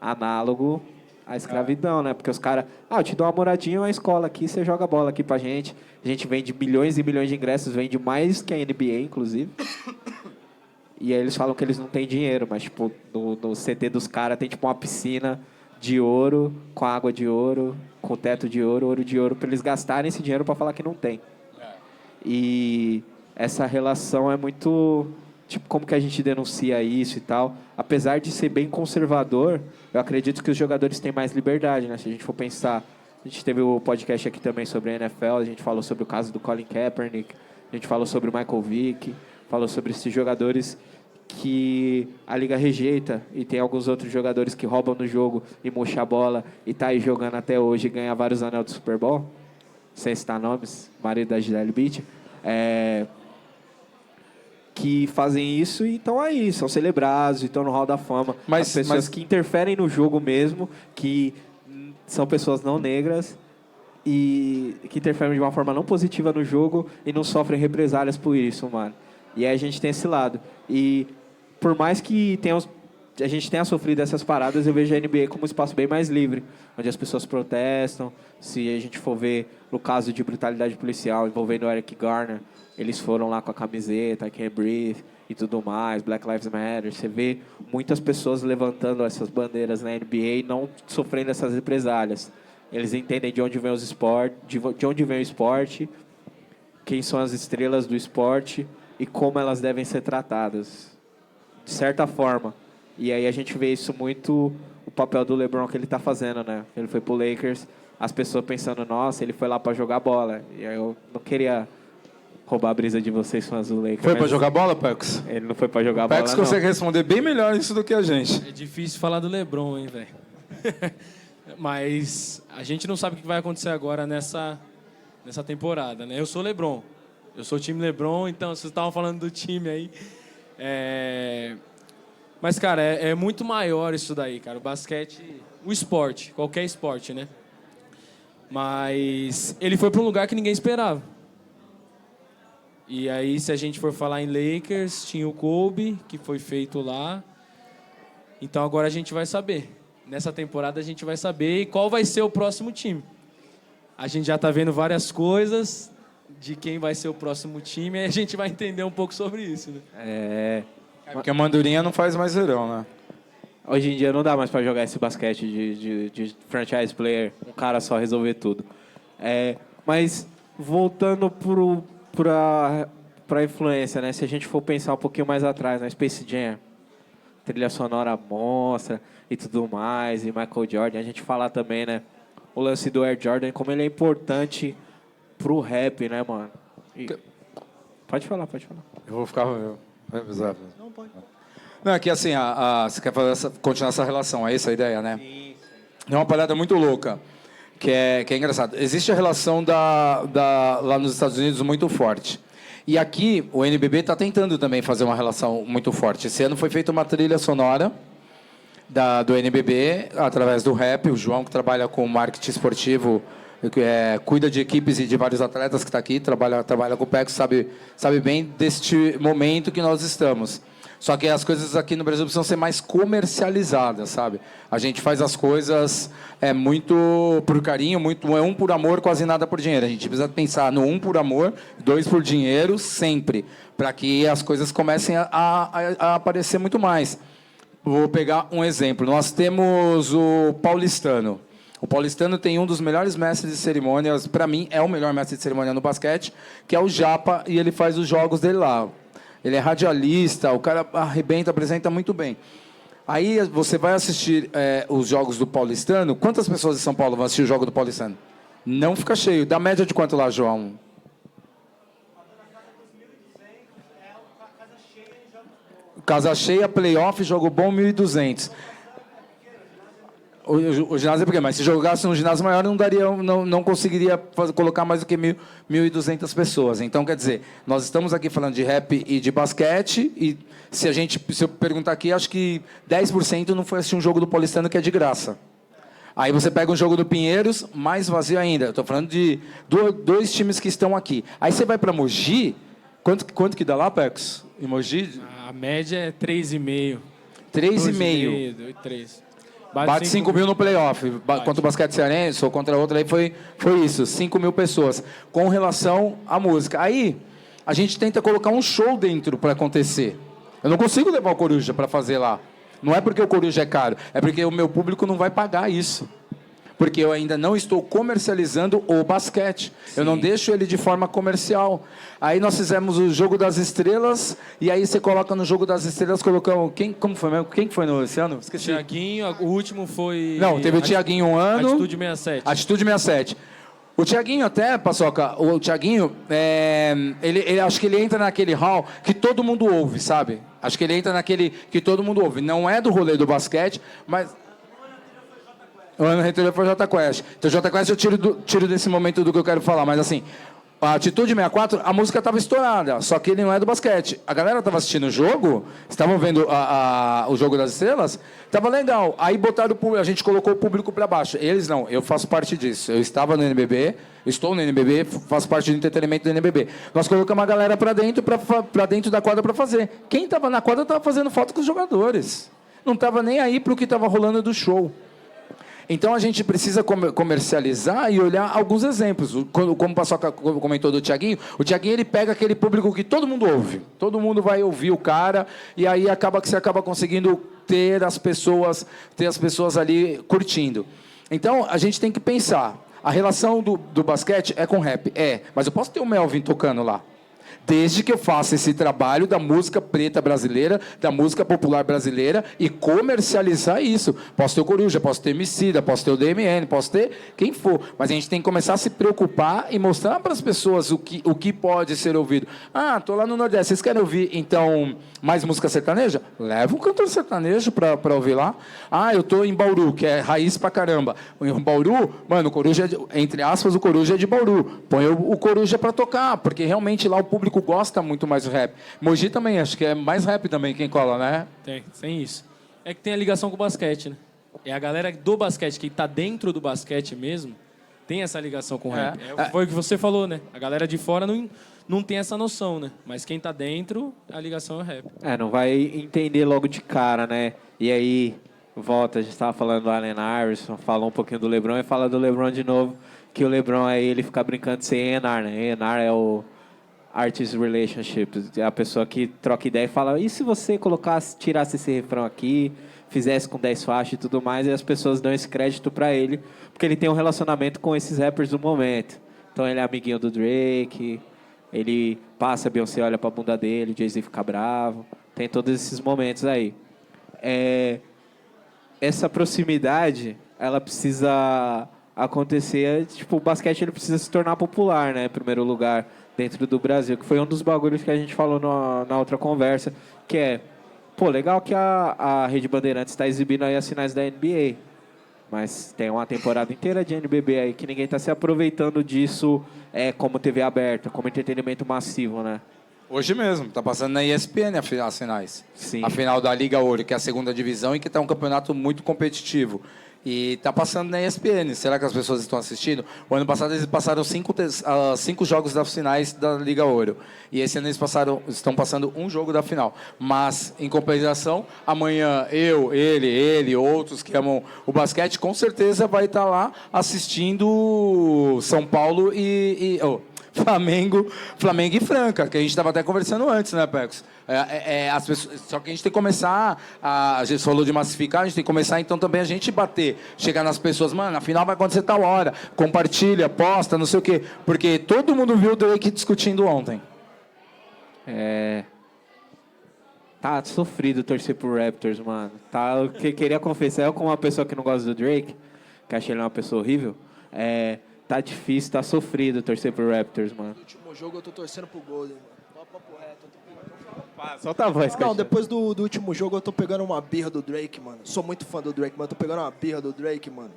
análogo à escravidão, né? Porque os caras, eu te dou uma moradinha, uma escola aqui, você joga bola aqui pra gente. A gente vende milhões e milhões de ingressos, vende mais que a NBA, inclusive. E aí eles falam que eles não têm dinheiro, mas, tipo, no CT dos caras tem, tipo, uma piscina de ouro, com água de ouro, com teto de ouro de ouro, pra eles gastarem esse dinheiro pra falar que não tem. E essa relação é muito... Tipo, como que a gente denuncia isso e tal. Apesar de ser bem conservador, eu acredito que os jogadores têm mais liberdade, né? Se a gente for pensar... A gente teve o podcast aqui também sobre a NFL, a gente falou sobre o caso do Colin Kaepernick, a gente falou sobre o Michael Vick, falou sobre esses jogadores que a liga rejeita, e tem alguns outros jogadores que roubam no jogo e murcham a bola e tá aí jogando até hoje e ganha vários anéis do Super Bowl. Sem citar nomes, marido da Gisele Bündchen. Que fazem isso e estão aí, são celebrados, estão no Hall da Fama. As pessoas que interferem no jogo mesmo, que são pessoas não negras e que interferem de uma forma não positiva no jogo e não sofrem represálias por isso, mano. E aí a gente tem esse lado. E por mais que a gente tenha sofrido essas paradas, eu vejo a NBA como um espaço bem mais livre, onde as pessoas protestam. Se a gente for ver no caso de brutalidade policial envolvendo o Eric Garner, eles foram lá com a camiseta, I Can't Breathe e tudo mais, Black Lives Matter. Você vê muitas pessoas levantando essas bandeiras na NBA e não sofrendo essas represálias. Eles entendem de onde vem os esportes, de onde vem o esporte, quem são as estrelas do esporte e como elas devem ser tratadas, de certa forma. E aí a gente vê isso muito, o papel do LeBron que ele está fazendo, né? Ele foi pro Lakers, as pessoas pensando, nossa, ele foi lá para jogar bola. E aí eu não queria roubar a brisa de vocês, fãs do Lakers. Foi para jogar bola, Pex? Ele não foi para jogar bola, não. Pex consegue responder bem melhor isso do que a gente. É difícil falar do LeBron, hein, velho. Mas a gente não sabe o que vai acontecer agora nessa temporada, né? Eu sou LeBron. Eu sou o time LeBron, então vocês estavam falando do time aí. Mas, cara, é muito maior isso daí, cara. O basquete, o esporte, qualquer esporte, né? Mas ele foi para um lugar que ninguém esperava. E aí, se a gente for falar em Lakers, tinha o Kobe, que foi feito lá. Então, agora a gente vai saber. Nessa temporada, a gente vai saber qual vai ser o próximo time. A gente já está vendo várias coisas de quem vai ser o próximo time, e a gente vai entender um pouco sobre isso, né? Porque a Mandurinha não faz mais verão, né? Hoje em dia não dá mais para jogar esse basquete de franchise player, um cara só resolver tudo. Mas, voltando para a influência, né? Se a gente for pensar um pouquinho mais atrás, na Space Jam, trilha sonora monstra e tudo mais, e Michael Jordan, a gente falar também, né? O lance do Air Jordan, como ele é importante pro rap, né, mano? Pode falar. Eu vou ficar... Exato. Não, pode. Não, é que assim, você quer continuar essa relação, é essa a ideia, né? Sim. É uma parada muito louca, que é engraçado. Existe a relação lá nos Estados Unidos muito forte. E aqui, o NBB está tentando também fazer uma relação muito forte. Esse ano foi feita uma trilha sonora do NBB, através do rap. O João, que trabalha com marketing esportivo, cuida de equipes e de vários atletas que está aqui, trabalha com o PEC, sabe bem deste momento que nós estamos. Só que as coisas aqui no Brasil precisam ser mais comercializadas, sabe? A gente faz as coisas muito por carinho, um por amor, quase nada por dinheiro. A gente precisa pensar no 1 por amor, 2 por dinheiro, sempre, para que as coisas comecem a aparecer muito mais. Vou pegar um exemplo. Nós temos o paulistano. O paulistano tem um dos melhores mestres de cerimônias, para mim é o melhor mestre de cerimônia no basquete, que é o Japa, e ele faz os jogos dele lá. Ele é radialista, o cara arrebenta, apresenta muito bem. Aí você vai assistir os jogos do paulistano. Quantas pessoas de São Paulo vão assistir o jogo do paulistano? Não fica cheio. Dá média de quanto lá, João? Casa cheia, playoff, jogo bom, 1.200. O ginásio é pequeno, mas se jogasse num ginásio maior, não conseguiria colocar mais do que 1.200 pessoas. Então, quer dizer, nós estamos aqui falando de rap e de basquete, e se eu perguntar aqui, acho que 10% não foi assistir um jogo do paulistano que é de graça. Aí você pega um jogo do Pinheiros, mais vazio ainda. Estou falando de dois times que estão aqui. Aí você vai para Mogi, quanto que dá lá, Pecos? Em Mogi? A média é 3,5. 3,5. 3. Bate 5 mil no playoff. Contra o basquete cearense ou contra outra, aí foi isso. 5 mil pessoas. Com relação à música. Aí, a gente tenta colocar um show dentro para acontecer. Eu não consigo levar o Coruja para fazer lá. Não é porque o Coruja é caro. É porque o meu público não vai pagar isso. Porque eu ainda não estou comercializando o basquete. Sim. Eu não deixo ele de forma comercial. Aí nós fizemos o Jogo das Estrelas, e aí você coloca no Jogo das Estrelas, colocamos... Como foi mesmo? Quem foi esse ano? Esqueci. Thiaguinho, o último foi... Não, teve o Thiaguinho um ano... Atitude 67. Atitude 67. O Thiaguinho até, Paçoca, o Thiaguinho, ele acho que ele entra naquele hall que todo mundo ouve, sabe? Acho que ele entra naquele que todo mundo ouve. Não é do rolê do basquete, mas... O ano anterior foi o Jota Quest. Então, o Jota Quest eu tiro desse momento do que eu quero falar. Mas, assim, a Atitude 64, a música estava estourada. Só que ele não é do basquete. A galera estava assistindo o jogo, estavam vendo o Jogo das Estrelas, estava legal. Aí botaram a gente colocou o público para baixo. Eles não, eu faço parte disso. Eu estava no NBB, estou no NBB, faço parte do entretenimento do NBB. Nós colocamos a galera para dentro da quadra para fazer. Quem estava na quadra estava fazendo foto com os jogadores. Não estava nem aí para o que estava rolando do show. Então, a gente precisa comercializar e olhar alguns exemplos. Como o Paçoca comentou do Thiaguinho, o Thiaguinho ele pega aquele público que todo mundo ouve. Todo mundo vai ouvir o cara, e aí você acaba conseguindo ter as pessoas ali curtindo. Então, a gente tem que pensar. A relação do basquete é com rap? É. Mas eu posso ter o Melvin tocando lá. Desde que eu faça esse trabalho da música preta brasileira, da música popular brasileira, e comercializar isso. Posso ter o Coruja, posso ter Emicida, posso ter o DMN, posso ter quem for. Mas a gente tem que começar a se preocupar e mostrar para as pessoas o que pode ser ouvido. Ah, estou lá no Nordeste, vocês querem ouvir, então, mais música sertaneja? Leva um cantor sertanejo para ouvir lá. Ah, eu estou em Bauru, que é raiz pra caramba. Em Bauru, mano, o Coruja, entre aspas, o Coruja é de Bauru. Põe o Coruja para tocar, porque realmente lá o público gosta muito mais do rap. Mogi também, acho que é mais rap também quem cola, né? Tem isso. É que tem a ligação com o basquete, né? É a galera do basquete, que está dentro do basquete mesmo, tem essa ligação com o rap. Foi o que você falou, né? A galera de fora não tem essa noção, né? Mas quem está dentro, a ligação é o rap. Não vai entender logo de cara, né? E aí, volta, a gente estava falando do Allen Iverson, falou um pouquinho do LeBron e fala do LeBron de novo, que o LeBron aí, ele fica brincando de ser A&R, né? A&R é o Artist Relationship, a pessoa que troca ideia e fala, e se você tirasse esse refrão aqui, fizesse com 10 faixas e tudo mais, e as pessoas dão esse crédito pra ele, porque ele tem um relacionamento com esses rappers do momento. Então ele é amiguinho do Drake, ele passa, a Beyoncé olha pra bunda dele, o Jay-Z fica bravo, tem todos esses momentos aí. Essa proximidade, ela precisa acontecer, tipo, o basquete ele precisa se tornar popular, né, em primeiro lugar, dentro do Brasil, que foi um dos bagulhos que a gente falou na outra conversa, que é, legal que a Rede Bandeirantes está exibindo aí as finais da NBA, mas tem uma temporada inteira de NBB aí que ninguém está se aproveitando disso como TV aberta, como entretenimento massivo, né? Hoje mesmo, tá passando na ESPN as finais. Sim. A final da Liga Ouro, que é a segunda divisão e que está um campeonato muito competitivo. E está passando na ESPN. Será que as pessoas estão assistindo? O ano passado eles passaram 5 jogos das finais da Liga Ouro. E esse ano eles estão passando um jogo da final. Mas, em compensação, amanhã ele, outros que amam o basquete, com certeza vai estar lá assistindo São Paulo Flamengo e Franca, que a gente estava até conversando antes, né, Pecos? As pessoas, só que a gente tem que começar, a gente falou de massificar, a gente tem que começar então também a gente bater, chegar nas pessoas, mano, afinal vai acontecer tal hora, compartilha, posta, não sei o quê, porque todo mundo viu o Drake discutindo ontem. Tá sofrido torcer pro Raptors, mano. Tá, eu queria confessar, eu como uma pessoa que não gosta do Drake, que achei ele uma pessoa horrível, tá difícil, tá sofrido torcer pro Raptors, mano. No último jogo eu tô torcendo pro Golden, mano. Papo reto. Solta a voz, Não, depois do último jogo eu tô pegando uma birra do Drake, mano. Sou muito fã do Drake, mas eu tô pegando uma birra do Drake, mano.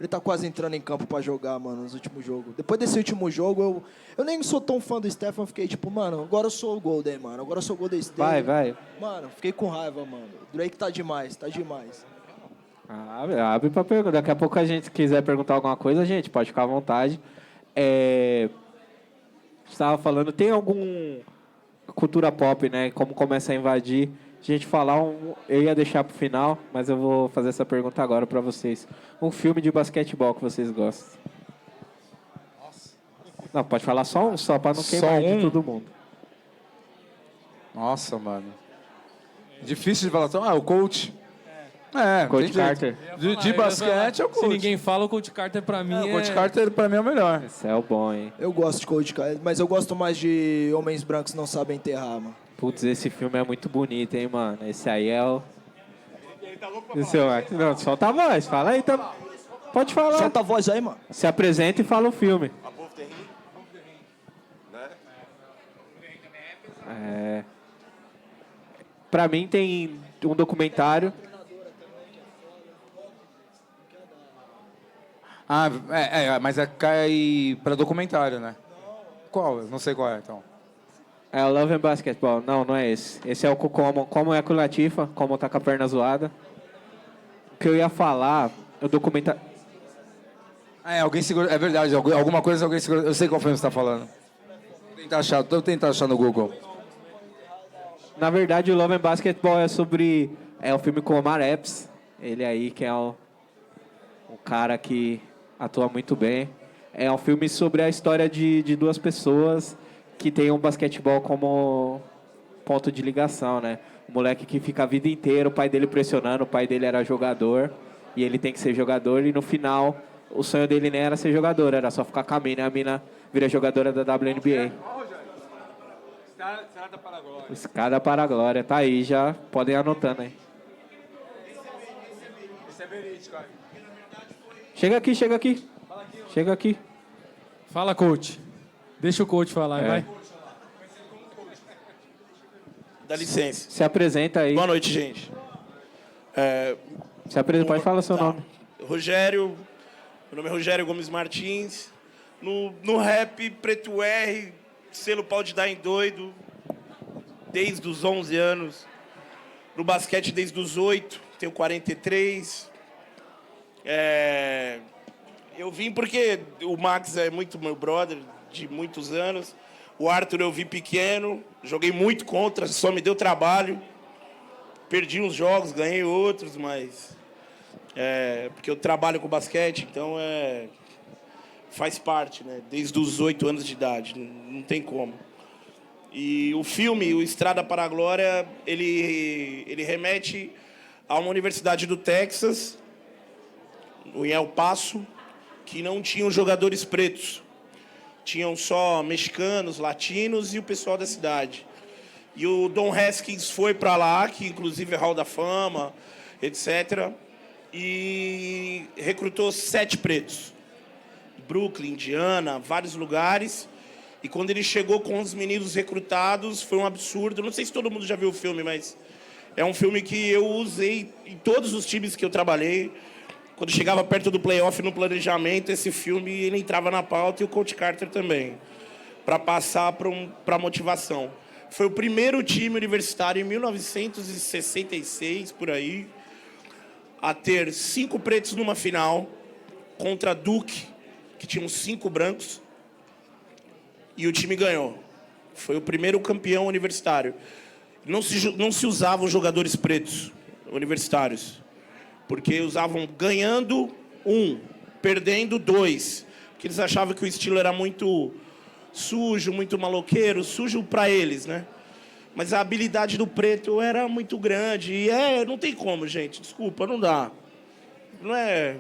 Ele tá quase entrando em campo pra jogar, mano, nos últimos jogos. Depois desse último jogo, eu nem sou tão fã do Stephen, fiquei tipo, mano, agora eu sou o Golden, mano. Agora eu sou o Golden State. Vai. Mano, fiquei com raiva, mano. O Drake tá demais, tá demais. Abre pra pergunta. Daqui a pouco a gente quiser perguntar alguma coisa, gente, pode ficar à vontade. Estava falando, tem algum cultura pop, né? Como começa a invadir. A gente falar eu ia deixar pro final, mas eu vou fazer essa pergunta agora pra vocês. Um filme de basquetebol que vocês gostam? Não, pode falar só um, só pra não queimar de todo mundo. Nossa, mano. Difícil de falar. O Coach. Coach tem jeito. Carter. De basquete é o Coach. Se ninguém fala, o Coach Carter pra mim O Coach Carter pra mim é o melhor. Esse é o bom, hein? Eu gosto de Coach Carter, mas eu gosto mais de Homens Brancos Não Sabem Enterrar, mano. Putz, esse filme é muito bonito, hein, mano? Esse aí é o... Esse é o... Não, solta a voz, fala aí, tá... Pode falar. Solta a voz aí, mano. Se apresenta e fala o filme. Pra mim tem um documentário... Mas cai pra documentário, né? Qual? Eu não sei qual é, então. É o Love and Basketball. Não é esse. Esse é o como é com o Latifa, como tá com a perna zoada. O que eu ia falar, o documentário... Alguém segura... É verdade, alguma coisa alguém segura... Eu sei qual filme você tá falando. Vou tentar achar no Google. Na verdade, o Love and Basketball é sobre... É um filme com o Omar Epps. Ele aí que é um cara que atua muito bem. É um filme sobre a história de duas pessoas que tem um basquetebol como ponto de ligação, né? O moleque que fica a vida inteira, o pai dele pressionando, o pai dele era jogador, e ele tem que ser jogador, e no final, o sonho dele nem era ser jogador, era só ficar com a mina vira jogadora da WNBA. Escada para a Glória. Escada para a Glória, tá aí, já podem anotando aí. Isso é verídico, cara. Chega aqui. Fala, Coach. Deixa o Coach falar, vai. Dá licença. Se apresenta aí. Boa noite, gente. Se apresenta, pode falar seu nome. Rogério, meu nome é Rogério Gomes Martins. No rap, Preto R, selo Pau de Dar em Doido, desde os 11 anos. No basquete, desde os 8, tenho 43. Eu vim porque o Max é muito meu brother, de muitos anos. O Arthur eu vi pequeno, joguei muito contra, só me deu trabalho. Perdi uns jogos, ganhei outros, mas... porque eu trabalho com basquete, então faz parte, né? Desde os 8 anos de idade, não tem como. E o filme, o Estrada para a Glória, ele remete a uma universidade do Texas, em El Paso, que não tinham jogadores pretos. Tinham só mexicanos, latinos e o pessoal da cidade. E o Don Haskins foi para lá, que inclusive é Hall da Fama, etc. E recrutou 7 pretos. Brooklyn, Indiana, vários lugares. E quando ele chegou com os meninos recrutados, foi um absurdo. Não sei se todo mundo já viu o filme, mas é um filme que eu usei em todos os times que eu trabalhei. Quando chegava perto do playoff no planejamento, esse filme ele entrava na pauta e o Coach Carter também, para passar para motivação. Foi o primeiro time universitário em 1966, por aí, a ter 5 pretos numa final contra Duke, que tinham 5 brancos, e o time ganhou. Foi o primeiro campeão universitário. Não se usavam jogadores pretos universitários, porque usavam ganhando 1, perdendo 2, porque eles achavam que o estilo era muito sujo, muito maloqueiro, sujo pra eles, né? Mas a habilidade do preto era muito grande. E não tem como, gente. Desculpa, não dá. Não é...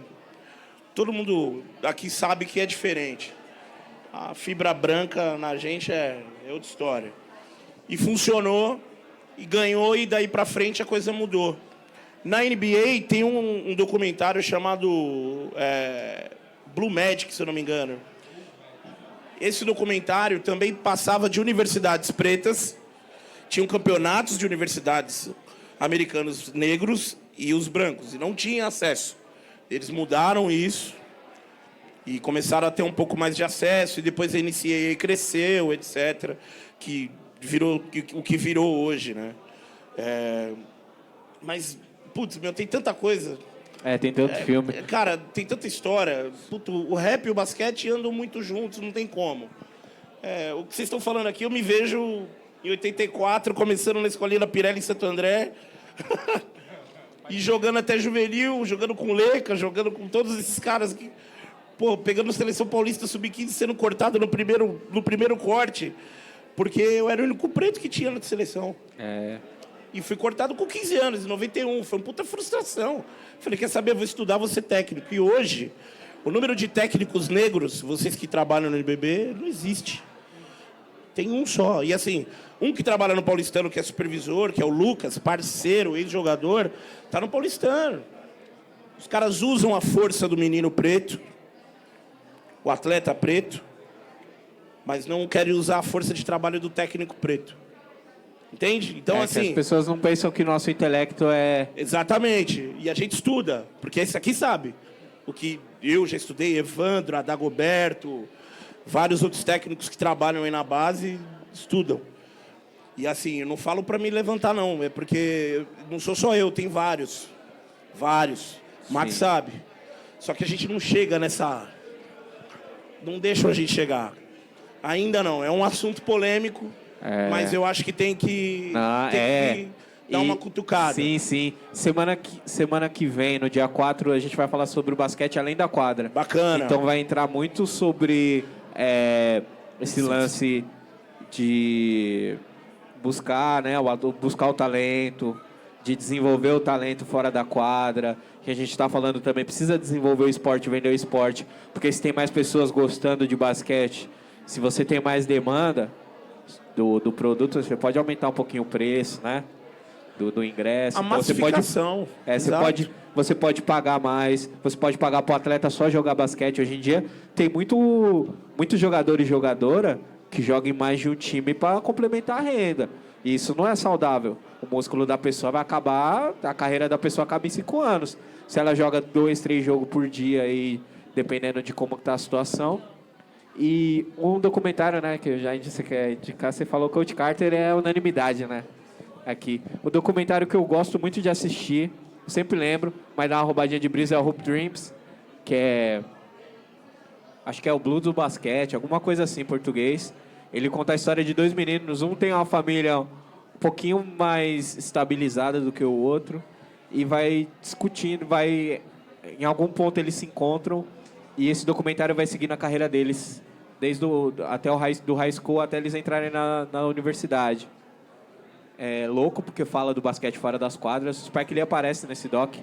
Todo mundo aqui sabe que é diferente. A fibra branca na gente é outra história. E funcionou, e ganhou, e daí pra frente a coisa mudou. Na NBA tem um documentário chamado Blue Magic, se eu não me engano. Esse documentário também passava de universidades pretas. Tinham campeonatos de universidades americanos negros e os brancos. E não tinha acesso. Eles mudaram isso e começaram a ter um pouco mais de acesso. E depois a NCAA cresceu, etc. Que virou o que virou hoje, né? Mas, putz, meu, tem tanta coisa. Tem tanto filme. Cara, tem tanta história. Puto, o rap e o basquete andam muito juntos, não tem como. O que vocês estão falando aqui, eu me vejo... Em 84, começando na escolinha da Pirelli em Santo André. E jogando até juvenil, jogando com Leca, jogando com todos esses caras que... Pô, pegando a Seleção Paulista Sub-15, sendo cortado no primeiro corte. Porque eu era o único preto que tinha na seleção. E fui cortado com 15 anos, em 91. Foi uma puta frustração. Falei, quer saber, eu vou estudar, vou ser técnico. E hoje, o número de técnicos negros, vocês que trabalham no NBB, não existe. Tem um só. E assim, um que trabalha no Paulistano, que é supervisor, que é o Lucas, parceiro, ex-jogador, tá no Paulistano. Os caras usam a força do menino preto, o atleta preto, mas não querem usar a força de trabalho do técnico preto. Entende? Então, assim... as pessoas não pensam que nosso intelecto é... Exatamente. E a gente estuda, porque esse aqui sabe. O que eu já estudei, Evandro, Adagoberto... Vários outros técnicos que trabalham aí na base estudam. E assim, eu não falo para me levantar, não. É porque não sou só eu, tem vários. Vários. O Max sabe. Só que a gente não chega nessa... Não deixam a gente chegar. Ainda não. É um assunto polêmico, mas eu acho que tem que dar uma cutucada. Sim, sim. Semana que vem, no dia 4, a gente vai falar sobre o basquete além da quadra. Bacana. Então vai entrar muito sobre... esse lance de buscar, né, buscar o talento, de desenvolver o talento fora da quadra, que a gente está falando também, precisa desenvolver o esporte, vender o esporte, porque se tem mais pessoas gostando de basquete, se você tem mais demanda do produto, você pode aumentar um pouquinho o preço, né, do ingresso. A massificação. Você pode pagar mais, você pode pagar para o atleta só jogar basquete. Hoje em dia tem muitos jogadores e jogadora que jogam em mais de um time para complementar a renda. E isso não é saudável. O músculo da pessoa vai acabar, a carreira da pessoa acaba em 5 anos. Se ela joga 2, 3 jogos por dia, aí, dependendo de como está a situação. E um documentário, né, que eu já disse que é indicar, você falou que o Coach Carter é unanimidade, né? Aqui. O documentário que eu gosto muito de assistir, sempre lembro, mas dá uma roubadinha de brisa, é o Hoop Dreams, que é... Acho que é o Blues do basquete, alguma coisa assim em português. Ele conta a história de 2 meninos. Um tem uma família um pouquinho mais estabilizada do que o outro. E vai discutindo, em algum ponto eles se encontram. E esse documentário vai seguir na carreira deles, desde até do high school até eles entrarem na universidade. É louco porque fala do basquete fora das quadras. O Spike Lee aparece nesse doc.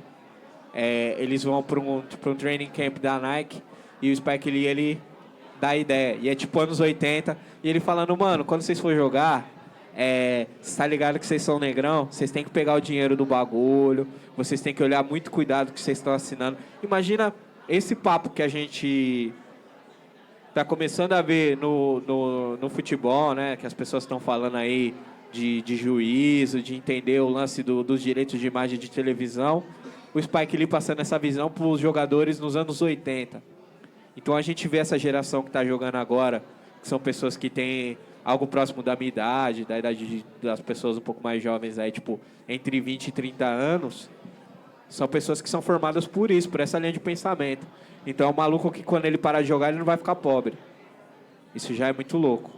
Eles vão para um training camp da Nike e o Spike Lee, ele dá a ideia. E é tipo anos 80. E ele falando, mano, quando vocês for jogar, você tá ligado que vocês são negrão? Vocês têm que pegar o dinheiro do bagulho. Vocês têm que olhar muito cuidado que vocês estão assinando. Imagina esse papo que a gente tá começando a ver no futebol, né? Que as pessoas estão falando aí de juízo, de entender o lance dos direitos de imagem de televisão. O Spike Lee passando essa visão para os jogadores nos anos 80. Então a gente vê essa geração que está jogando agora, que são pessoas que têm algo próximo da minha idade, da idade das pessoas um pouco mais jovens, aí, tipo, entre 20 e 30 anos, são pessoas que são formadas por isso, por essa linha de pensamento. Então é um maluco que quando ele parar de jogar, ele não vai ficar pobre. Isso já é muito louco.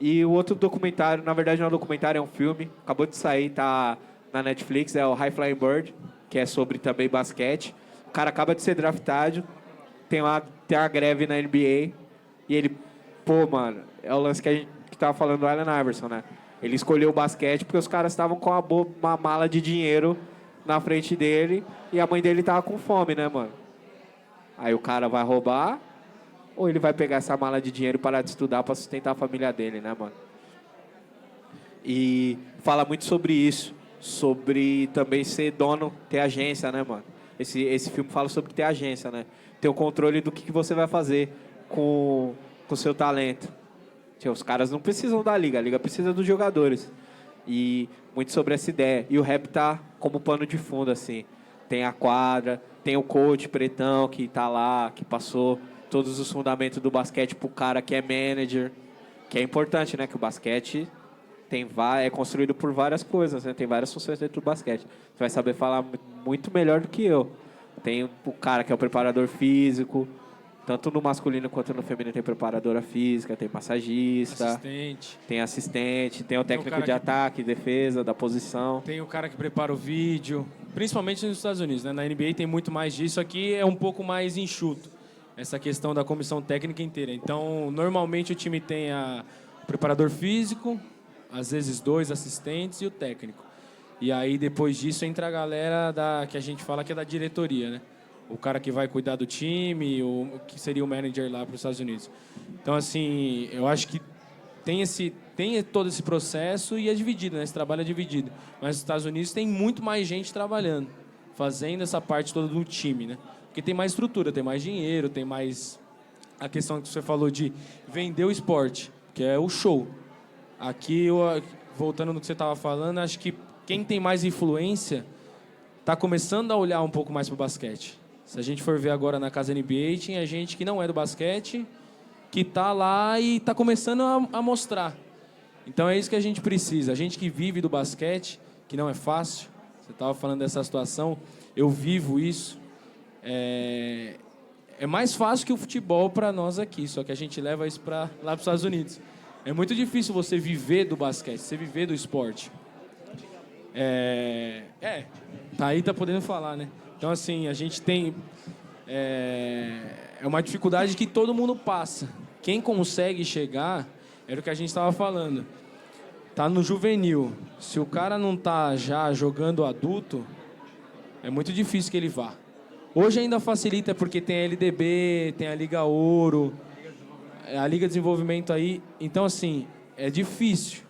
E o outro documentário, na verdade não é um documentário, é um filme, acabou de sair, tá na Netflix, é o High Flying Bird, que é sobre também basquete. O cara acaba de ser draftado, tem uma greve na NBA, e ele, pô, mano, é o lance que a gente que tava falando do Allen Iverson, né? Ele escolheu o basquete porque os caras estavam com uma mala de dinheiro na frente dele e a mãe dele tava com fome, né, mano? Aí o cara vai roubar ou ele vai pegar essa mala de dinheiro e parar de estudar para sustentar a família dele, né, mano? E fala muito sobre isso, sobre também ser dono, ter agência, né, mano? Esse filme fala sobre ter agência, né? Ter o controle do que você vai fazer com o seu talento. Os caras não precisam da liga, a liga precisa dos jogadores. E muito sobre essa ideia. E o rap tá como pano de fundo, assim. Tem a quadra, tem o coach pretão que tá lá, que passou todos os fundamentos do basquete pro cara que é manager. Que é importante, né? Que o basquete é construído por várias coisas, né? Tem várias funções dentro do basquete. Você vai saber falar muito melhor do que eu. Tem o cara que é o preparador físico, tanto no masculino quanto no feminino tem preparadora física, tem massagista, tem assistente, tem o técnico de ataque, defesa, da posição. Tem o cara que prepara o vídeo, principalmente nos Estados Unidos, né? Na NBA tem muito mais disso, aqui é um pouco mais enxuto, essa questão da comissão técnica inteira. Então, normalmente o time tem o preparador físico, às vezes 2 assistentes e o técnico. E aí, depois disso, entra a galera que a gente fala que é da diretoria, né? O cara que vai cuidar do time, o que seria o manager lá para os Estados Unidos. Então, assim, eu acho que tem todo esse processo e é dividido, né? Esse trabalho é dividido. Mas nos Estados Unidos tem muito mais gente trabalhando, fazendo essa parte toda do time, né? Porque tem mais estrutura, tem mais dinheiro, tem mais a questão que você falou de vender o esporte, que é o show. Aqui, voltando no que você estava falando, acho que quem tem mais influência está começando a olhar um pouco mais para o basquete. Se a gente for ver agora na casa NBA, tinha gente que não é do basquete, que está lá e está começando a mostrar. Então é isso que a gente precisa. A gente que vive do basquete, que não é fácil, você estava falando dessa situação, eu vivo isso. É mais fácil que o futebol para nós aqui, só que a gente leva isso lá para os Estados Unidos. É muito difícil você viver do basquete, você viver do esporte. Tá aí, tá podendo falar, né? Então, assim, a gente tem... É uma dificuldade que todo mundo passa. Quem consegue chegar, era o que a gente estava falando. Tá no juvenil. Se o cara não tá já jogando adulto, é muito difícil que ele vá. Hoje ainda facilita porque tem a LDB, tem a Liga Ouro, a Liga de Desenvolvimento aí. Então, assim, é difícil.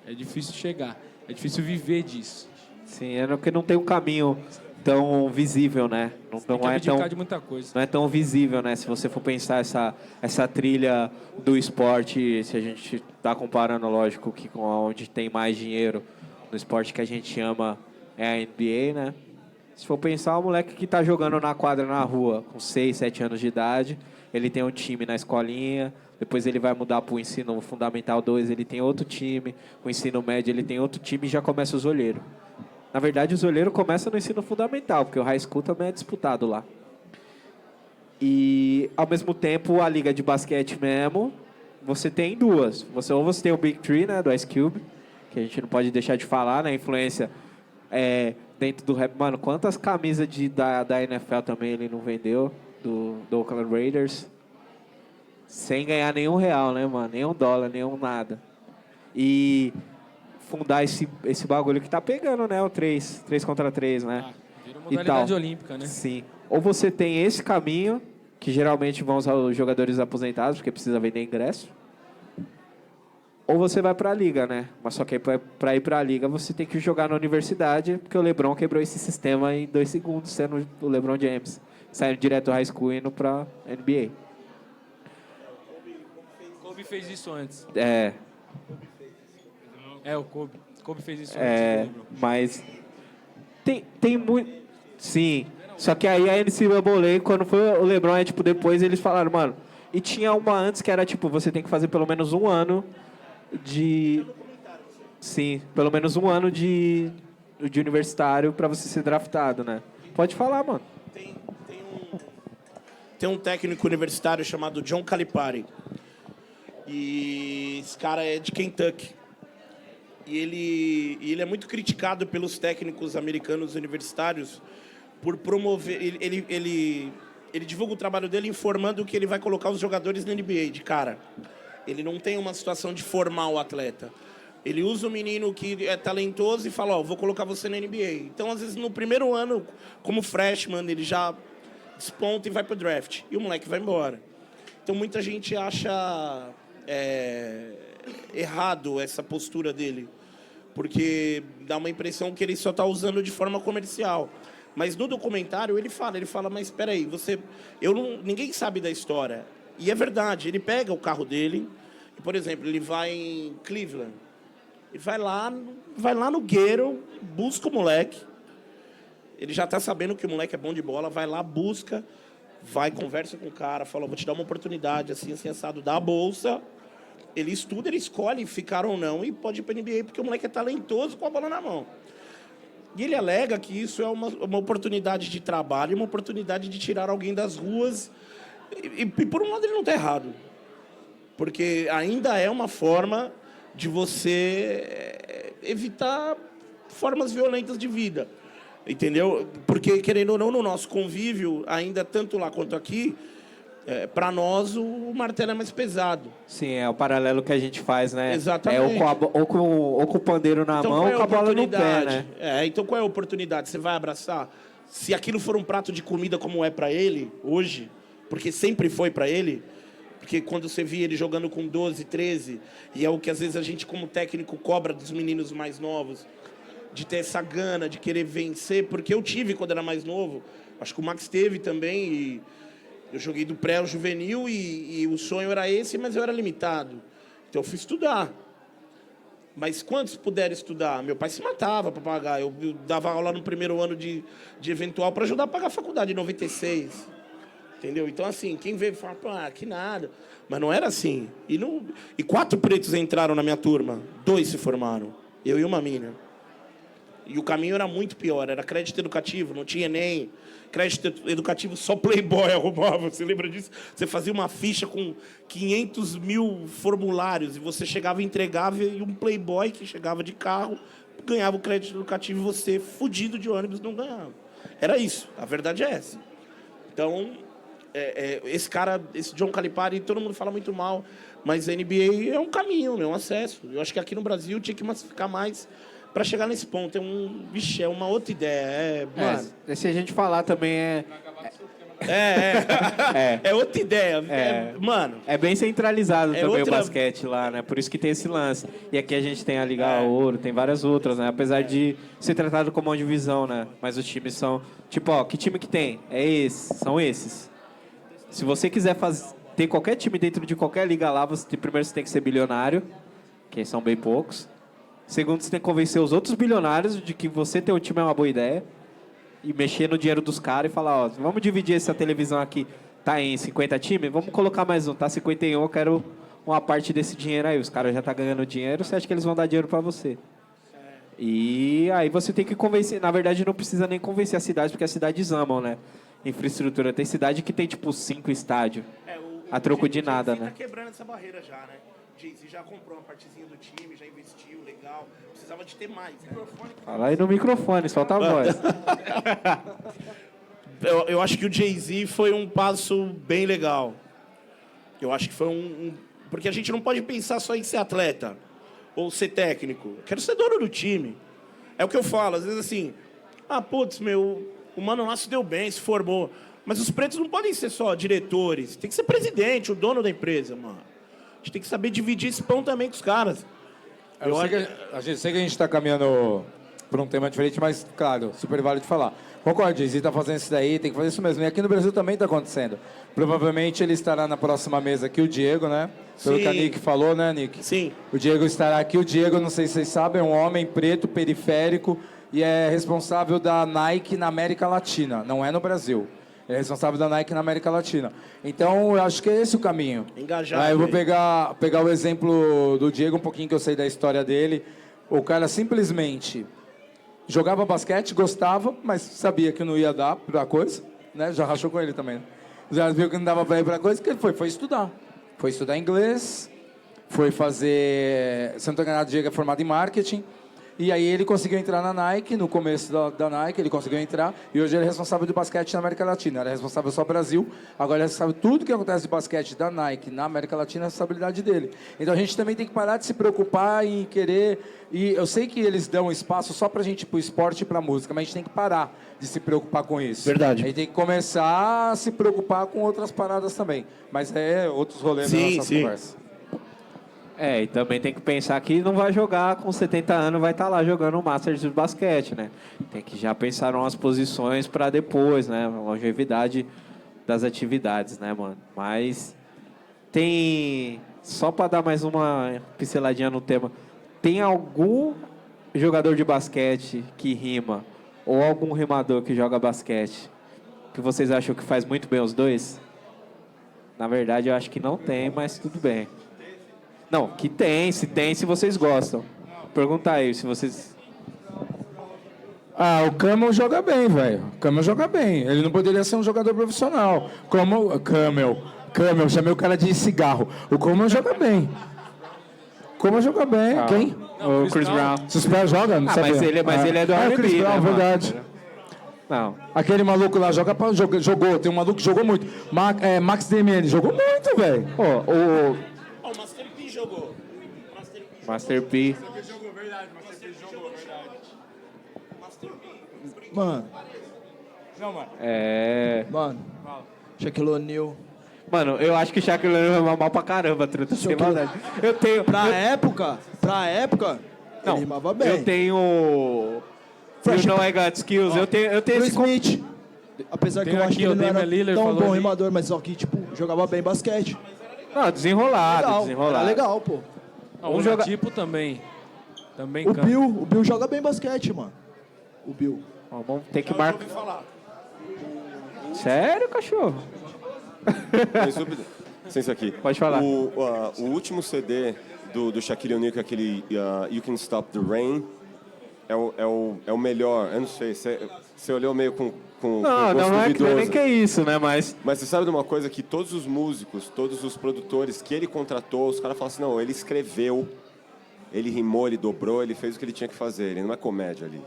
É difícil chegar. É difícil viver disso. Sim, é porque não tem um caminho tão visível, né? De muita coisa. Não é tão visível, né? Se você for pensar essa trilha do esporte, se a gente está comparando, lógico, que com onde tem mais dinheiro no esporte que a gente ama é a NBA, né? Se for pensar, o moleque que está jogando na quadra na rua com 6, 7 anos de idade, ele tem um time na escolinha, depois ele vai mudar para o ensino fundamental 2, ele tem outro time, o ensino médio ele tem outro time e já começa os olheiros. Na verdade, os olheiros começam no ensino fundamental, porque o high school também é disputado lá. E, ao mesmo tempo, a liga de basquete mesmo, você tem duas. Ou você tem o Big Three, né, do Ice Cube, que a gente não pode deixar de falar, né, a influência dentro do rap. Mano, quantas camisas da NFL também ele não vendeu, do Oakland Raiders, sem ganhar nenhum real, né, mano, nenhum dólar, nenhum nada. E fundar esse bagulho que tá pegando, né, o 3 contra 3, né? Vira modalidade olímpica, né? Sim. Ou você tem esse caminho, que geralmente vão usar os jogadores aposentados, porque precisa vender ingresso. Ou você vai pra liga, né? Mas só que pra ir pra liga você tem que jogar na universidade, porque o LeBron quebrou esse sistema em 2 segundos, sendo o LeBron James. Saindo direto do high school e indo pra NBA. Kobe fez isso antes. O Kobe fez isso antes. Mas tem muito... Sim. Só que aí a NCAA, quando foi o LeBron, depois eles falaram, mano... E tinha uma antes que era, você tem que fazer pelo menos 1 ano de... Sim, pelo menos 1 ano de universitário pra você ser draftado, né? Pode falar, mano. Tem um técnico universitário chamado John Calipari. E esse cara é de Kentucky. E ele é muito criticado pelos técnicos americanos universitários por promover... Ele divulga o trabalho dele informando que ele vai colocar os jogadores na NBA de cara. Ele não tem uma situação de formar o atleta. Ele usa o menino que é talentoso e fala, ó, vou colocar você na NBA. Então, às vezes, no primeiro ano, como freshman, ele já desponta e vai pro draft. E o moleque vai embora. Então, muita gente acha errado essa postura dele. Porque dá uma impressão que ele só está usando de forma comercial. Mas no documentário ele fala, mas espera aí, ninguém sabe da história. E é verdade, ele pega o carro dele, e, por exemplo, ele vai em Cleveland, ele vai lá no Gueiro, busca o moleque, ele já está sabendo que o moleque é bom de bola, vai lá, busca, conversa com o cara, fala, vou te dar uma oportunidade, assim, assado, dá a bolsa, ele estuda, ele escolhe ficar ou não, e pode ir para a NBA, porque o moleque é talentoso com a bola na mão. E ele alega que isso é uma oportunidade de trabalho, uma oportunidade de tirar alguém das ruas. E por um lado, ele não está errado. Porque ainda é uma forma de você evitar formas violentas de vida. Entendeu? Porque, querendo ou não, no nosso convívio, ainda tanto lá quanto aqui, para nós o martelo é mais pesado. Sim, é o paralelo que a gente faz, né? Exatamente. Ou com o pandeiro na mão ou com a bola no pé, né? Então qual é a oportunidade? Você vai abraçar? Se aquilo for um prato de comida como é para ele hoje, porque sempre foi para ele, porque quando você via ele jogando com 12, 13, e é o que às vezes a gente como técnico cobra dos meninos mais novos, de ter essa gana, de querer vencer, porque eu tive quando era mais novo, acho que o Max teve também, e eu joguei do pré ao juvenil e o sonho era esse, mas eu era limitado. Então eu fui estudar. Mas quantos puderam estudar? Meu pai se matava para pagar. Eu dava aula no primeiro ano de eventual para ajudar a pagar a faculdade em 96. Entendeu? Então, assim, quem veio fala, pô, que nada. Mas não era assim. E 4 pretos entraram na minha turma. 2 se formaram. Eu e uma mina. E o caminho era muito pior. Era crédito educativo, não tinha nem... Crédito educativo, só Playboy arrumava. Você lembra disso? Você fazia uma ficha com 500 mil formulários e você chegava e entregava e um Playboy que chegava de carro ganhava o crédito educativo e você, fudido de ônibus, não ganhava. Era isso. A verdade é essa. Então, esse John Calipari, todo mundo fala muito mal, mas a NBA é um caminho, é um acesso. Eu acho que aqui no Brasil tinha que massificar mais para chegar nesse ponto. É uma outra ideia. Se a gente falar também é outra ideia. Mano. É bem centralizado também o basquete lá, né? Por isso que tem esse lance. E aqui a gente tem a Liga Ouro, tem várias outras, né? Apesar de ser tratado como uma divisão, né? Mas os times são... Tipo, ó, que time que tem? São esses. Se você quiser ter qualquer time dentro de qualquer liga lá, primeiro você tem que ser bilionário, que são bem poucos. Segundo, você tem que convencer os outros bilionários de que você ter um time é uma boa ideia. E mexer no dinheiro dos caras e falar, ó, vamos dividir essa televisão aqui, tá em 50 times? Vamos colocar mais um, tá 51, eu quero uma parte desse dinheiro aí. Os caras já tá ganhando dinheiro, você acha que eles vão dar dinheiro para você? E aí você tem que convencer, na verdade não precisa nem convencer as cidades, porque as cidades amam, né? Infraestrutura. Tem cidade que tem tipo 5 estádios, a troco de nada, né? Tá quebrando essa barreira já, né? Jay-Z já comprou uma partezinha do time, já investiu, legal. Precisava de ter mais, né? Fala aí no microfone, solta a voz. Eu acho que o Jay-Z foi um passo bem legal. Eu acho que foi porque a gente não pode pensar só em ser atleta ou ser técnico. Eu quero ser dono do time. É o que eu falo, às vezes assim, o Mano Nosso deu bem, se formou. Mas os pretos não podem ser só diretores. Tem que ser presidente, o dono da empresa, mano. A gente tem que saber dividir esse pão também com os caras. Eu sei que a gente está caminhando para um tema diferente, mas, claro, super válido de falar. Concordo, Jay-Z está fazendo isso daí, tem que fazer isso mesmo. E aqui no Brasil também está acontecendo. Provavelmente ele estará na próxima mesa aqui, o Diego, né? Pelo que a Nick falou, né, Nick? Sim. O Diego estará aqui. O Diego, não sei se vocês sabem, é um homem preto, periférico, e é responsável da Nike na América Latina, não é no Brasil. Ele é responsável da Nike na América Latina. Então, eu acho que é esse o caminho. Engajado. Eu vou pegar o exemplo do Diego, um pouquinho que eu sei da história dele. O cara simplesmente jogava basquete, gostava, mas sabia que não ia dar pra coisa, né? Já rachou com ele também. Já viu que não dava pra ir pra coisa, que ele foi estudar. Foi estudar inglês, foi fazer... Se não estou enganado, o Diego é formado em marketing. E aí ele conseguiu entrar na Nike, no começo da Nike, ele conseguiu entrar. E hoje ele é responsável de basquete na América Latina. Era responsável só Brasil, agora ele é responsável tudo que acontece de basquete da Nike na América Latina, é a responsabilidade dele. Então a gente também tem que parar de se preocupar em querer... E eu sei que eles dão espaço só pra gente ir pro esporte e pra música, mas a gente tem que parar de se preocupar com isso. Verdade. A gente tem que começar a se preocupar com outras paradas também. Mas é outros rolês na nossa conversa. E também tem que pensar que não vai jogar com 70 anos, vai estar lá jogando o Masters de basquete, né? Tem que já pensar umas posições para depois, né? A longevidade das atividades, né, mano? Mas tem... Só para dar mais uma pinceladinha no tema, tem algum jogador de basquete que rima ou algum rimador que joga basquete que vocês acham que faz muito bem os dois? Na verdade, eu acho que não tem, mas tudo bem. Não, que tem, se vocês gostam. Pergunta aí, se vocês... Ah, o Camel joga bem, velho. O Camel joga bem. Ele não poderia ser um jogador profissional. Camel, chamei o cara de cigarro. O Camel joga bem. Camel joga bem. Quem? O Chris Brown. Se o Brown joga, não sabia. Mas ele é do R&B, o Chris Brown, né, verdade. mano? Não. Aquele maluco lá jogou. Tem um maluco que jogou muito. Max DMN jogou muito, velho. O Master P jogou. Master P. Mano, mano, Shaquille O'Neal. Mano, eu acho que o Shaquille O'Neal é mal pra caramba, truta. Sem maldade. Eu tenho... Pra época, Não, ele rimava bem. eu tenho... You know I got skills. Eu tenho Will esse... Smith. Apesar que Tem eu acho aqui, que ele o não era Damian Lillard tão falou bom ali. rimador, mas só que, tipo, jogava bem basquete. Não, desenrolado. Era legal, pô. O tipo também. Também O canta. Bill joga bem basquete, mano. O Bill. Ó, vamos ter que marcar... Sério, cachorro? Sem isso aqui. Pode falar. O último CD do Shaquille O'Neal, que é aquele You Can Stop the Rain, é o melhor. Eu não sei, você olhou meio com Não, gosto não é duvidoso. nem que é isso, né? Mas Mas você sabe de uma coisa? Que todos os músicos, todos os produtores que ele contratou, os caras falam assim, não, ele escreveu, ele rimou, ele dobrou, ele fez o que ele tinha que fazer. Ele não é comédia ali.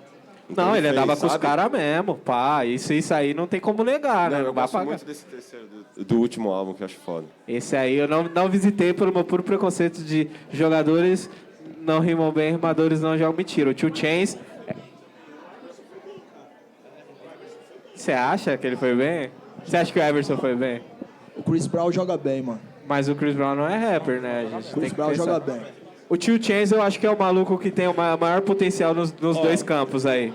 Então não, ele fez, andava com os sabe? caras mesmo, pá. Isso aí não tem como negar, Não, né? eu Não dá gosto pra... muito desse terceiro, do último álbum, que eu acho foda. Esse aí eu não visitei pelo meu puro preconceito de jogadores não rimam bem, rimadores não jogam mentira. O 2 Chainz... Você acha que ele foi bem? Você acha que o Everson foi bem? O Chris Brown joga bem, mano. Mas o Chris Brown não é rapper, né? A gente O tem Chris que Brown pensar. joga bem. O 2 Chainz eu acho que é o maluco que tem o maior potencial nos dois campos aí.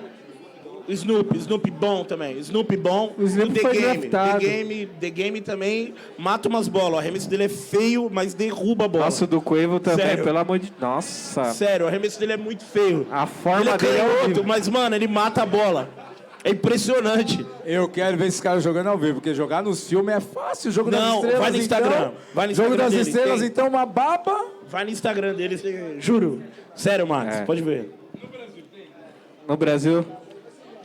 Snoop bom também. Snoop bom. O Snoop The foi Game. draftado. The Game também mata umas bolas. O arremesso dele é feio, mas derruba a bola. Nossa, o do Quavo também, Sério? pelo amor de... Nossa. Sério, o arremesso dele é muito feio. A forma Ele é dele é canhoto, horrível. mas, mano, ele mata a bola. É impressionante. Eu quero ver esses caras jogando ao vivo, porque jogar nos filmes é fácil. O Jogo das Não, Estrelas, vai no Instagram. Então, Vai no Jogo Instagram das dele, Estrelas, tem. então, uma baba. Vai no Instagram dele, juro. Sério, Max, É. pode ver. No Brasil...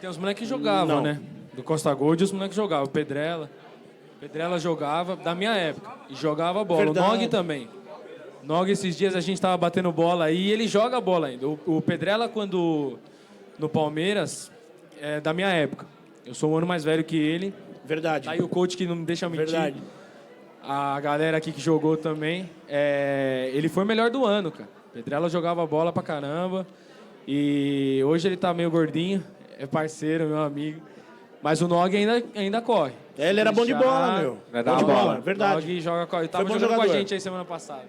Tem os moleques que jogavam, Não. né? Do Costa Gold, os moleques jogavam. O Pedrella jogava da minha época. E jogava bola. Verdade. O Nog também. O Nog, esses dias a gente tava batendo bola aí e ele joga bola ainda. O Pedrella, quando no Palmeiras, é da minha época. Eu sou um ano mais velho que ele. Verdade. Tá aí o coach que não me deixa mentir. Verdade. A galera aqui que jogou também. Ele foi o melhor do ano, cara. Pedrella jogava bola pra caramba. E hoje ele tá meio gordinho. É parceiro, meu amigo. Mas o Nog ainda corre. Ele era bom de bola, meu. Era Bom de bola. bola, verdade. Nog joga com... Ele tava bom jogando com a jogador. gente aí semana passada.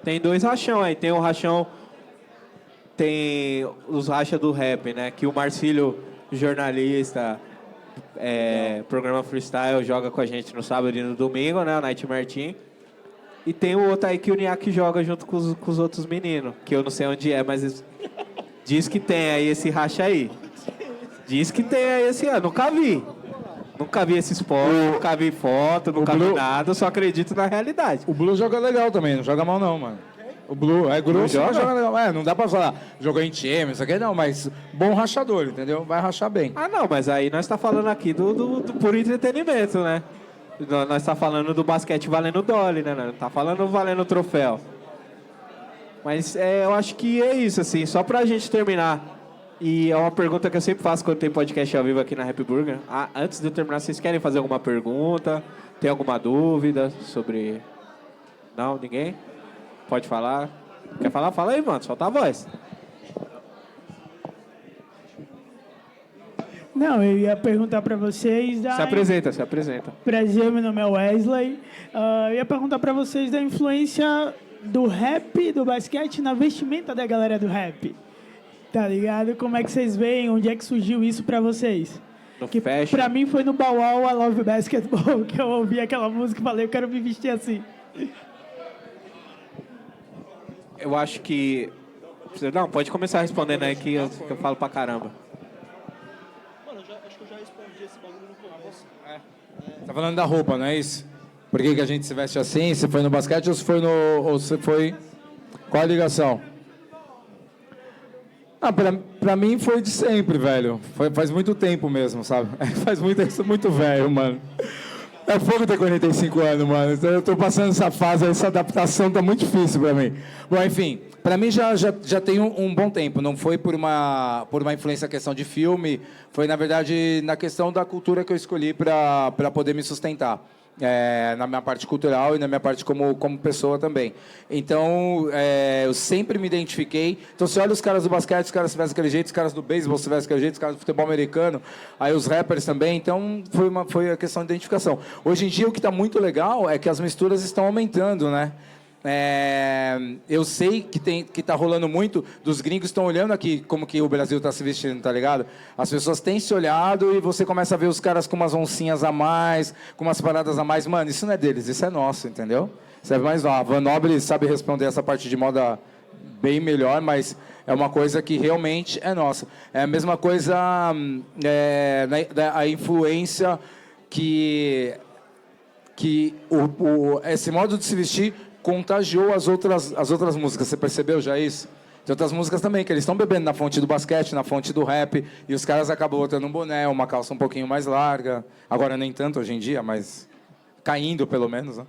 Tem dois rachão aí. Tem o rachão... Tem os racha do rap, né? Que o Marcílio, jornalista, programa Freestyle, joga com a gente no sábado e no domingo, né? O Nightmare Team. E tem o outro aí que o Niak joga junto com os outros meninos. Que eu não sei onde é, mas diz que tem aí esse racha aí. Diz que tem aí esse ano. Nunca vi. Nunca vi esse esporte, nunca vi foto, nunca vi nada. Eu só acredito na realidade. O Blue joga legal também, não joga mal não, mano. O Blue é grosso, joga? mas joga legal. Não dá pra falar, jogou em time, isso aqui não, mas bom rachador, entendeu? Vai rachar bem. Ah, não, mas aí nós tá falando aqui do puro entretenimento, né? Nós tá falando do basquete valendo Dolly, né? Não tá falando valendo troféu. Mas eu acho que é isso, assim, só pra gente terminar. E é uma pergunta que eu sempre faço quando tem podcast ao vivo aqui na Happy Burger. Antes de eu terminar, vocês querem fazer alguma pergunta? Tem alguma dúvida sobre... Não? Ninguém? Pode falar? Quer falar? Fala aí, mano. Solta a voz. Não, eu ia perguntar para vocês... Se apresenta, se apresenta. Prazer, meu nome é Wesley. Eu ia perguntar para vocês da influência do rap, do basquete, na vestimenta da galera do rap. Tá ligado? Como é que vocês veem? Onde é que surgiu isso para vocês? No Que fashion. pra mim foi no Bow Wow, I Love Basketball, que eu ouvi aquela música e falei, eu quero me vestir assim. Eu acho que... Não, pode começar respondendo aí que eu falo pra caramba. Mano, acho que eu já respondi esse bagulho no começo. Tá falando da roupa, não é isso? Por que a gente se veste assim? Se foi no basquete ou se foi no... Ou se foi... Qual a ligação? Ah, pra mim foi de sempre, velho. Faz muito tempo mesmo, sabe? Faz muito, eu sou muito velho, mano. É fogo ter 45 anos, mano. Então, eu tô passando essa fase, essa adaptação tá muito difícil pra mim. Bom, enfim, pra mim já tem um bom tempo. Não foi por uma influência questão de filme, foi, na verdade, na questão da cultura que eu escolhi pra poder me sustentar. Na minha parte cultural e na minha parte como pessoa também. Então, eu sempre me identifiquei. Então, você olha os caras do basquete, os caras se vestem daquele jeito, os caras do beisebol se vestem daquele jeito, os caras do futebol americano, aí os rappers também. Então, foi a questão de identificação. Hoje em dia, o que está muito legal é que as misturas estão aumentando, né? Eu sei que tá rolando muito dos gringos estão olhando aqui como que o Brasil está se vestindo, tá ligado? As pessoas têm se olhado e você começa a ver os caras com umas oncinhas a mais, com umas paradas a mais. Mano, isso não é deles, isso é nosso, entendeu? Isso é mais a Van Noble sabe responder essa parte de moda bem melhor, mas é uma coisa que realmente é nossa. É a mesma coisa, a influência que esse modo de se vestir contagiou as outras músicas. Você percebeu já isso? Tem outras músicas também, que eles estão bebendo na fonte do basquete, na fonte do rap, e os caras acabam botando um boné, uma calça um pouquinho mais larga. Agora nem tanto hoje em dia, mas caindo pelo menos, né?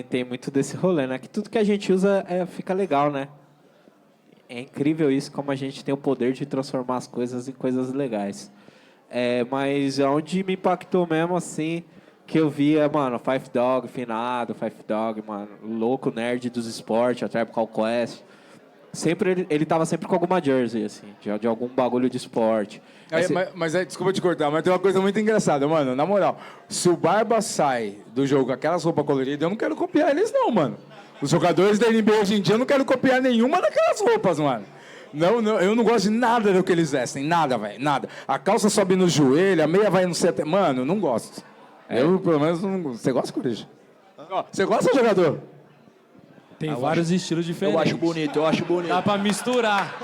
Tem muito desse rolê, né? Que tudo que a gente usa fica legal, né? É incrível isso, como a gente tem o poder de transformar as coisas em coisas legais. Mas onde me impactou mesmo, assim... que eu via, mano, Five Dog, finado, Five Dog, mano, louco nerd dos esportes, a Tribe Called Quest. Sempre, ele tava sempre com alguma jersey, assim, de algum bagulho de esporte. Desculpa te cortar, mas tem uma coisa muito engraçada, mano, na moral. Se o Barba sai do jogo com aquelas roupas coloridas, eu não quero copiar eles não, mano. Os jogadores da NBA hoje em dia, eu não quero copiar nenhuma daquelas roupas, mano. Não, eu não gosto de nada do que eles vestem, nada, velho, nada. A calça sobe no joelho, a meia vai no CT, mano, não gosto. Eu, pelo menos, não... Você gosta, Corinthians? Você gosta, jogador? Tem vários estilos diferentes. Eu acho bonito. Dá pra misturar.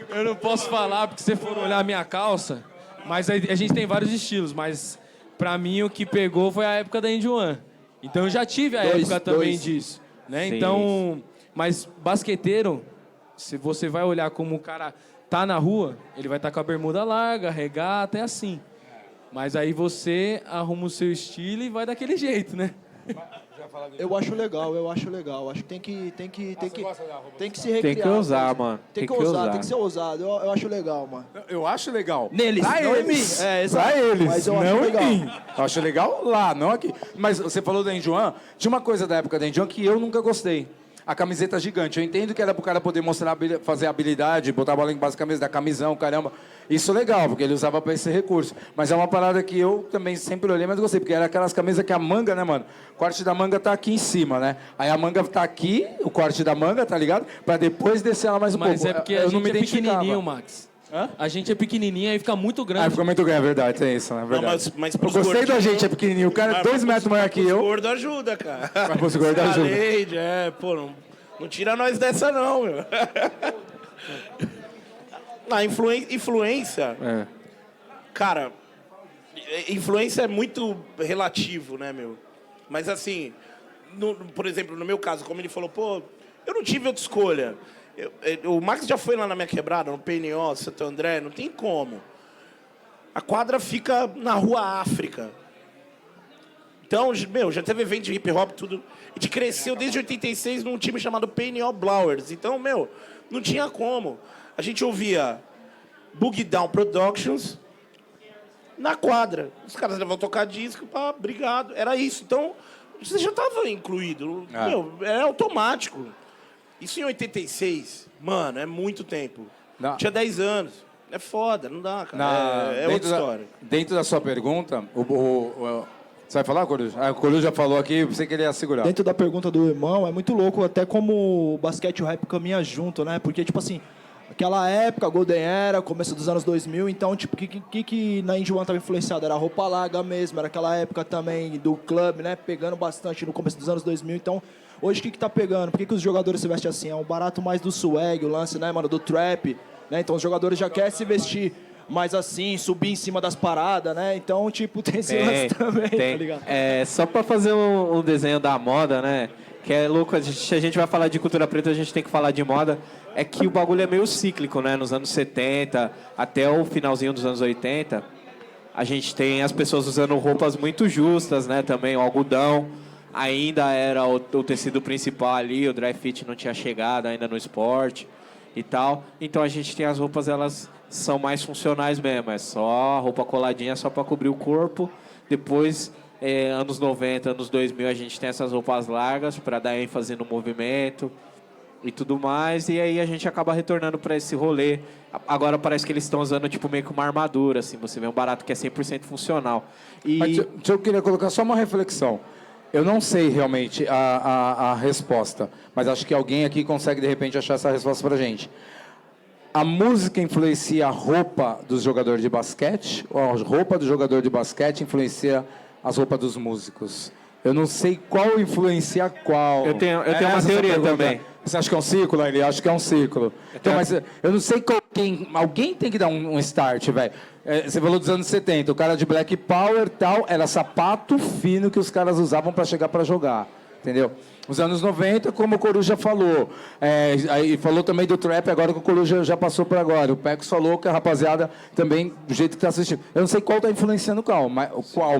Eu não posso falar, porque se você for olhar a minha calça, mas a gente tem vários estilos, mas pra mim o que pegou foi a época da Indy One. Então eu já tive a época também disso. Né? Sim. Então, mas basqueteiro, se você vai olhar como o cara tá na rua, ele vai estar com a bermuda larga, regata, é assim. Mas aí você arruma o seu estilo e vai daquele jeito, né? Eu acho legal. Acho que tem que se recriar. Tem que usar, mano. Tem que usar, tem que ser ousado. Eu acho legal, mano. Eu acho legal. Neles, pra não eles. em mim. Exato. Pra eles, mas eu não acho legal. em mim. Eu acho legal lá, não aqui. Mas você falou da Enjoan. Tinha uma coisa da época da Enjoan que eu nunca gostei. A camiseta gigante. Eu entendo que era pro cara poder mostrar, fazer habilidade, botar a bola embaixo da camisa, da camisão, caramba. Isso é legal, porque ele usava pra esse recurso. Mas é uma parada que eu também sempre olhei, mas gostei. Porque era aquelas camisas que a manga, né, mano? O corte da manga tá aqui em cima, né? Aí a manga tá aqui, o corte da manga, tá ligado? Pra depois descer ela mais um pouco. Mas é porque a gente é pequenininho, Max. Hã? A gente é pequenininho, aí fica muito grande. Ah, ficou muito grande, é verdade, tem isso, né? É verdade. Não, mas eu gostei da gente, é pequenininho. O cara é 2 metros maior que eu. O gordo ajuda, cara. Mas o gordo ajuda. Leide, não tira nós dessa, não, meu. Na influência... Cara, influência é muito relativo, né, meu? Mas, assim, por exemplo, no meu caso, como ele falou, eu não tive outra escolha. O Max já foi lá na minha quebrada, no PNO, Santo André, não tem como. A quadra fica na Rua África. Então, meu, já teve evento de hip hop, tudo. A gente cresceu desde 86 num time chamado Pain All Blowers. Então, meu, não tinha como. A gente ouvia Boogie Down Productions na quadra. Os caras levam tocar disco, pá, obrigado. Era isso. Então, você já estava incluído. Meu, é automático. Isso em 86, mano, é muito tempo. Não. Tinha 10 anos. É foda, não dá, cara. É outra história. Dentro da sua pergunta, você vai falar, Coruja? O Coruja já falou aqui, eu pensei que ele ia segurar. Dentro da pergunta do irmão, é muito louco até como o basquete e o rap caminham junto, né? Porque, tipo assim, aquela época, Golden Era, começo dos anos 2000, então, tipo, o que na Indy One estava influenciado? Era a roupa larga mesmo, era aquela época também do clube, né? Pegando bastante no começo dos anos 2000, então... Hoje, o que tá pegando? Por que os jogadores se vestem assim? É um barato mais do swag, o lance, né, mano, do trap, né? Então, os jogadores já querem se vestir mais assim, subir em cima das paradas, né? Então, tipo, tem esse lance também, tá ligado? Só pra fazer um desenho da moda, né? Que é louco, se a gente vai falar de cultura preta, a gente tem que falar de moda. É que o bagulho é meio cíclico, né? Nos anos 70 até o finalzinho dos anos 80, a gente tem as pessoas usando roupas muito justas, né? Também o algodão. Ainda era o tecido principal ali, o dry fit não tinha chegado ainda no esporte e tal. Então a gente tem as roupas, elas são mais funcionais mesmo. É só a roupa coladinha, só para cobrir o corpo. Depois, anos 90, anos 2000, a gente tem essas roupas largas para dar ênfase no movimento e tudo mais. E aí a gente acaba retornando para esse rolê. Agora parece que eles estão usando tipo meio que uma armadura, assim. Você vê um barato que é 100% funcional. Mas eu queria colocar só uma reflexão. Eu não sei realmente a resposta, mas acho que alguém aqui consegue, de repente, achar essa resposta pra gente. A música influencia a roupa dos jogadores de basquete ou a roupa do jogador de basquete influencia as roupas dos músicos? Eu não sei qual influencia qual. Eu tenho uma teoria também. Você acha que é um ciclo? Ele acha que é um ciclo. Então, mas eu não sei alguém tem que dar um start, velho. Você falou dos anos 70, o cara de Black Power tal, era sapato fino que os caras usavam para chegar para jogar, entendeu? Os anos 90, como o Coruja falou, aí falou também do trap, agora que o Coruja já passou por agora. O Pecos falou que a rapaziada também, do jeito que está assistindo. Eu não sei qual está influenciando qual,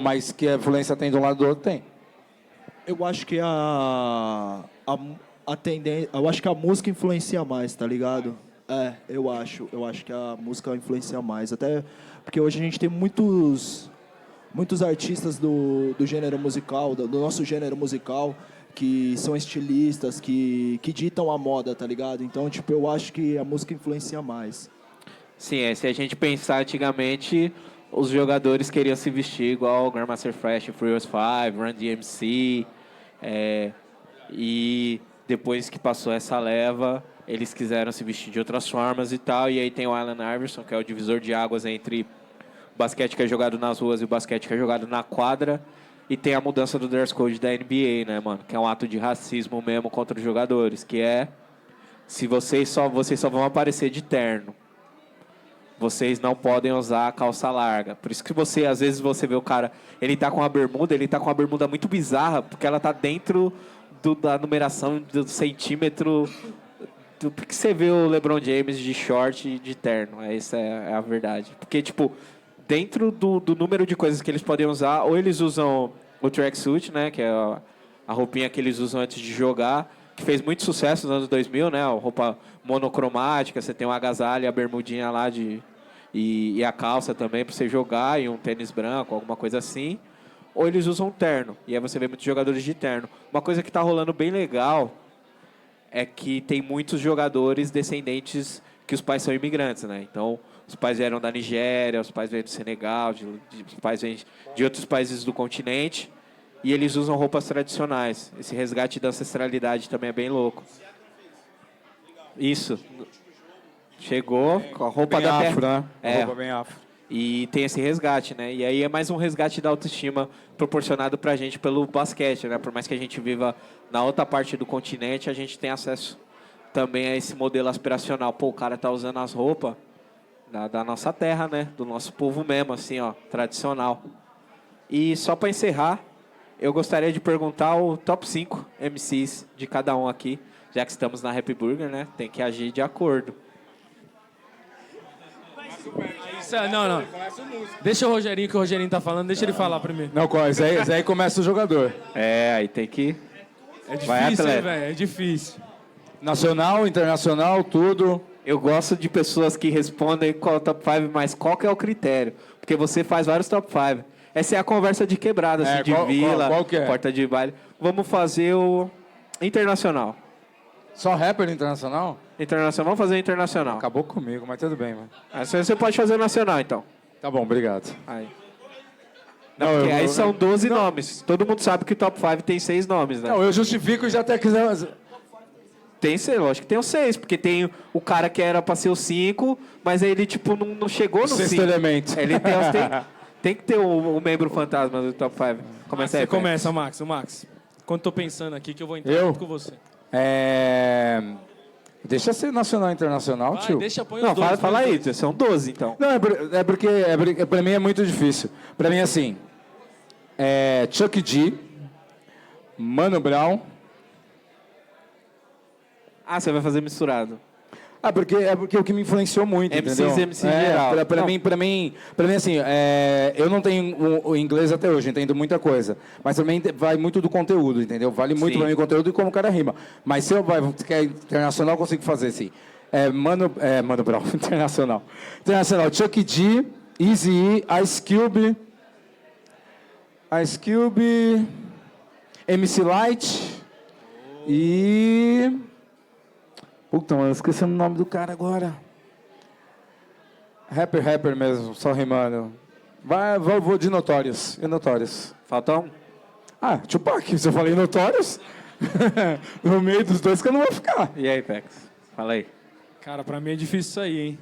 mas que a influência tem de um lado do outro, tem. Eu acho que a tendência, eu acho que a música influencia mais, tá ligado? Eu acho que a música influencia mais, até porque hoje a gente tem muitos artistas do gênero musical, do nosso gênero musical, que são estilistas, que ditam a moda, tá ligado? Então, tipo, eu acho que a música influencia mais. Sim, se a gente pensar antigamente, os jogadores queriam se vestir igual Grandmaster Flash, Furious 5, Run DMC, e depois que passou essa leva, eles quiseram se vestir de outras formas e tal, e aí tem o Allen Iverson, que é o divisor de águas entre o basquete que é jogado nas ruas e o basquete que é jogado na quadra, e tem a mudança do dress code da NBA, né, mano, que é um ato de racismo mesmo contra os jogadores, que é, se vocês só vão aparecer de terno, vocês não podem usar a calça larga. Por isso que às vezes você vê o cara, ele tá com uma bermuda muito bizarra, porque ela tá dentro da numeração do centímetro, porque você vê o LeBron James de short e de terno. Essa é a verdade. Porque, tipo, dentro do número de coisas que eles podem usar, ou eles usam o tracksuit, né, que é a roupinha que eles usam antes de jogar, que fez muito sucesso nos anos 2000, né, a roupa monocromática, você tem um agasalho, a bermudinha lá e a calça também para você jogar, e um tênis branco, alguma coisa assim. Ou eles usam terno, e aí você vê muitos jogadores de terno. Uma coisa que está rolando bem legal é que tem muitos jogadores descendentes que os pais são imigrantes, né? Então, os pais vieram da Nigéria, os pais vêm do Senegal, os pais vêm de outros países do continente, e eles usam roupas tradicionais. Esse resgate da ancestralidade também é bem louco. Isso. Chegou com a roupa bem da afro, terra. né? Roupa bem afro. E tem esse resgate, né? E aí é mais um resgate da autoestima proporcionado pra gente pelo basquete, né? Por mais que a gente viva na outra parte do continente, a gente tem acesso também a esse modelo aspiracional. Pô, o cara tá usando as roupas da nossa terra, né? Do nosso povo mesmo, assim, ó, tradicional. E só pra encerrar, eu gostaria de perguntar o top 5 MCs de cada um aqui, já que estamos na Happy Burger, né? Tem que agir de acordo. Não. Deixa o Rogerinho, que o Rogerinho tá falando, deixa ele falar primeiro. Não, esse aí começa o jogador. É, aí tem que... É Vai, difícil, hein, atleta. velho? É difícil. Nacional, internacional, tudo. Eu gosto de pessoas que respondem qual é o top 5, mas qual que é o critério? Porque você faz vários top 5. Essa é a conversa de quebrada, assim, de vila, qual que é? porta de baile. Vamos fazer o internacional. Só rapper internacional? Internacional, vamos fazer internacional. Acabou comigo, mas tudo bem, mano. Aí você pode fazer o nacional, então. Tá bom, obrigado. Aí. Não, porque aí são 12 nomes. Todo mundo sabe que o top 5 tem 6 nomes, né? Não, eu justifico e já até quiser... Tem, lógico que tem os 6, porque tem o cara que era pra ser o 5, mas aí ele, tipo, não chegou no 5. Sexto elemento. Ele tem que ter o membro fantasma do top 5. Começa aí, Você começa, Max. O Max. Enquanto tô pensando aqui, que eu vou entrar Eu? junto com você. Deixa ser nacional e internacional, Vai, tio. deixa, põe os Não, dois. fala põe os aí, dois. são 12, então. Não, é porque pra mim é muito difícil. Pra mim, assim, Chuck D, Mano Brown... Ah, você vai fazer misturado. Porque o que me influenciou muito, MCs, entendeu? MC em geral. Pra mim, assim, eu não tenho o inglês até hoje, entendo muita coisa. Mas também vai muito do conteúdo, entendeu? Vale muito Sim. pra mim o conteúdo e como o cara rima. Mas se eu quer internacional, eu consigo fazer, sim. Mano Brown, internacional. Internacional, Chuck D, Eazy-E, Ice Cube, MC Light e... Puta, mano, esqueci o nome do cara agora. Rapper mesmo, só rimando. Vou de Notorious. E Notorious? Falta um? Tupac, se eu falei Notorious, no meio dos dois que eu não vou ficar. E aí, Pex? Fala aí. Cara, pra mim é difícil isso aí, hein?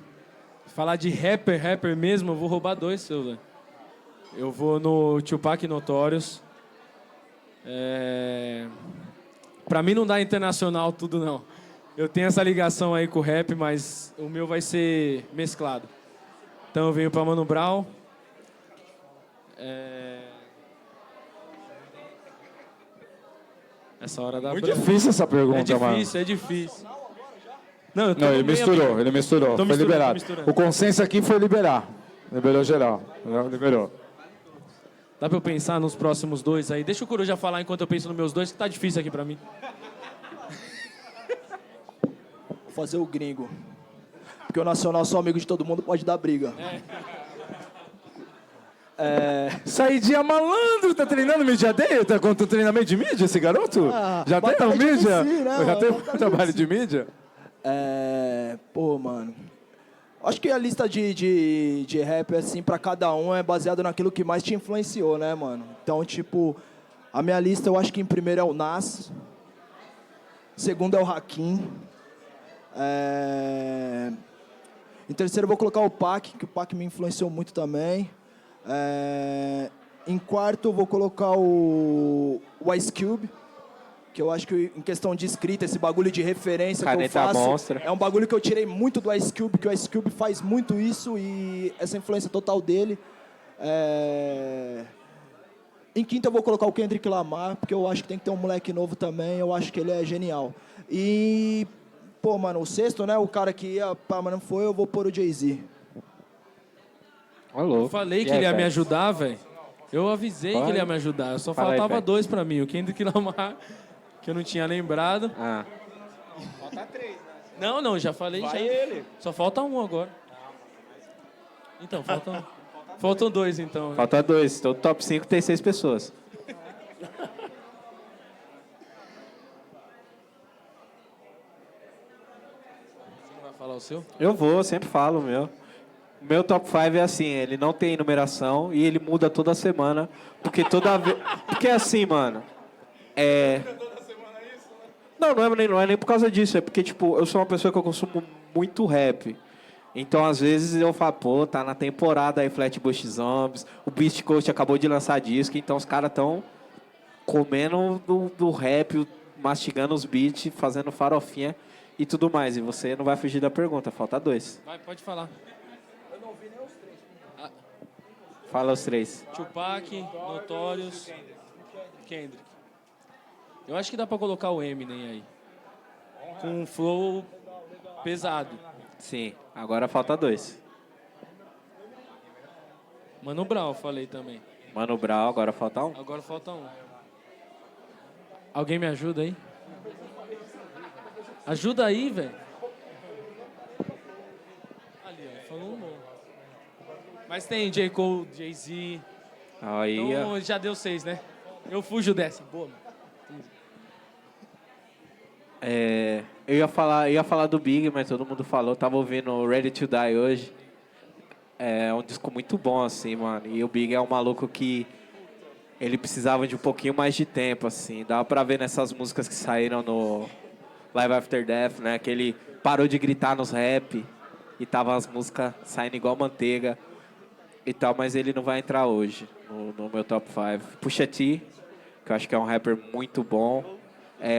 Falar de rapper mesmo, eu vou roubar dois seus, velho. Eu vou no Tupac Notorious. Pra mim não dá internacional tudo, não. Eu tenho essa ligação aí com o rap, mas o meu vai ser mesclado. Então eu venho pra Mano Brown. Essa hora da Muito difícil essa pergunta, mano. É difícil. Não, eu tô Não, no ele meio, misturou, amigo. ele misturou. Tô Foi misturando, tô liberado. misturando. O consenso aqui foi liberar. Liberou geral. Liberou. Dá pra eu pensar nos próximos dois aí? Deixa o Coruja falar enquanto eu penso nos meus dois, que tá difícil aqui pra mim. Vou fazer o gringo. Porque o nacional, sou amigo de todo mundo, pode dar briga. Saidinha malandro, tá treinando mídia day? Tá com treinamento de mídia esse garoto? Já tem batalha o de mídia? MC, né, Já mano? tem Batalha de trabalho de mídia? Pô, mano. Acho que a lista de rap, assim, pra cada um é baseada naquilo que mais te influenciou, né, mano? Então, tipo, a minha lista eu acho que em primeiro é o Nas. Segundo é o Hakim. Em terceiro eu vou colocar o Pac, que o Pac me influenciou muito também. Em quarto eu vou colocar o Ice Cube, que eu acho que em questão de escrita, esse bagulho de referência que eu Caneta faço, monstra. é um bagulho que eu tirei muito do Ice Cube, que o Ice Cube faz muito isso e essa influência total dele. Em quinto eu vou colocar o Kendrick Lamar, porque eu acho que tem que ter um moleque novo também, eu acho que ele é genial. E, pô, mano, o sexto, né, o cara que ia, pá, mas não foi, eu vou pôr o Jay-Z. Eu falei que ele ia me ajudar, velho. Eu avisei que ele ia me ajudar. Só Fala aí, faltava Pex. dois pra mim. O Kendrick Lamar, que eu não tinha lembrado. Falta 3, né? Não, já falei. Já. ele. Só falta um agora. Então, faltam dois, então. Falta 2. Então, o top 5 tem 6 pessoas. Você não vai falar o seu? Eu vou, sempre falo o meu. O meu top 5 é assim, ele não tem numeração e ele muda toda semana. Porque toda vez. Porque é assim, mano. Não é nem por causa disso, é porque, tipo, eu sou uma pessoa que eu consumo muito rap. Então, às vezes, eu falo, pô, tá na temporada aí Flatbush Zombies, o Beast Coast acabou de lançar disco, então os caras tão comendo do rap, mastigando os beats, fazendo farofinha e tudo mais. E você não vai fugir da pergunta, falta 2. Vai, pode falar. Fala os 3. Tupac, Notorious, Kendrick. Eu acho que dá pra colocar o Eminem aí. Com um flow pesado. Sim, agora falta 2. Mano Brown, falei também. Mano Brown, agora falta um. Agora falta um. Alguém me ajuda aí? Ajuda aí, velho. Ali, ó, falou um bom. Mas tem J. Cole, Jay-Z. Aí, Então já deu 6, né? Eu fujo dessa. Boa, mano. eu ia falar do Big, mas todo mundo falou. Tava ouvindo Ready to Die hoje. É um disco muito bom, assim, mano. E o Big é um maluco que ele precisava de um pouquinho mais de tempo, assim. Dava pra ver nessas músicas que saíram no Live After Death, né? Que ele parou de gritar nos rap e tava as músicas saindo igual manteiga e tal, mas ele não vai entrar hoje no meu top 5. Pusha T, que eu acho que é um rapper muito bom.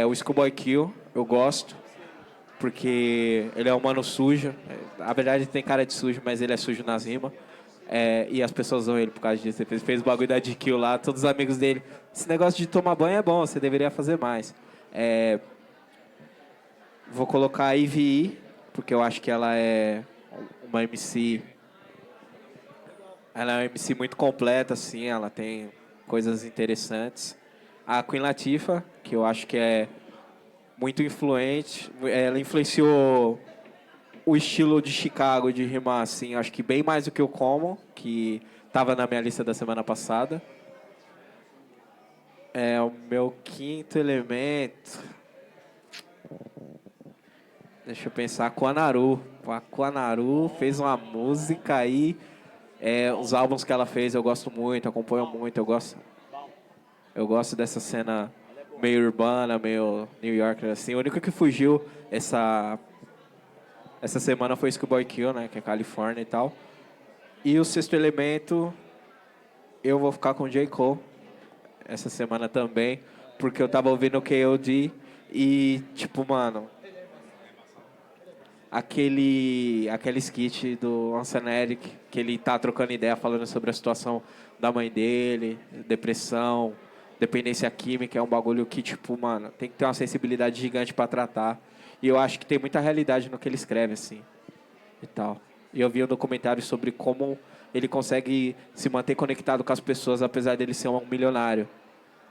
O Schoolboy Q, eu gosto, porque ele é um mano sujo. Na verdade, ele tem cara de sujo, mas ele é sujo nas rimas. E as pessoas usam ele por causa disso. Ele fez o bagulho da DQ lá, todos os amigos dele. Esse negócio de tomar banho é bom, você deveria fazer mais. Vou colocar a Ivy, porque eu acho que ela é uma MC. Ela é uma MC muito completa, assim, ela tem coisas interessantes. A Queen Latifah, que eu acho que é muito influente. Ela influenciou o estilo de Chicago de rimar, assim, acho que bem mais do que o Common, que estava na minha lista da semana passada. O meu quinto elemento. Deixa eu pensar, a Quanaru. A Quanaru fez uma música aí. Os álbuns que ela fez eu gosto muito, acompanho muito. Eu gosto dessa cena meio urbana, meio New Yorker, assim. O único que fugiu essa semana foi Schoolboy Q, né? Que é Califórnia e tal. E o sexto elemento, eu vou ficar com J. Cole essa semana também, porque eu tava ouvindo o K.O.D. e, tipo, mano, aquele skit do Anson Eric, que ele tá trocando ideia falando sobre a situação da mãe dele, depressão, dependência química, é um bagulho que, tipo, mano, tem que ter uma sensibilidade gigante pra tratar. E eu acho que tem muita realidade no que ele escreve, assim, e tal. E eu vi um documentário sobre como ele consegue se manter conectado com as pessoas, apesar dele ser um milionário.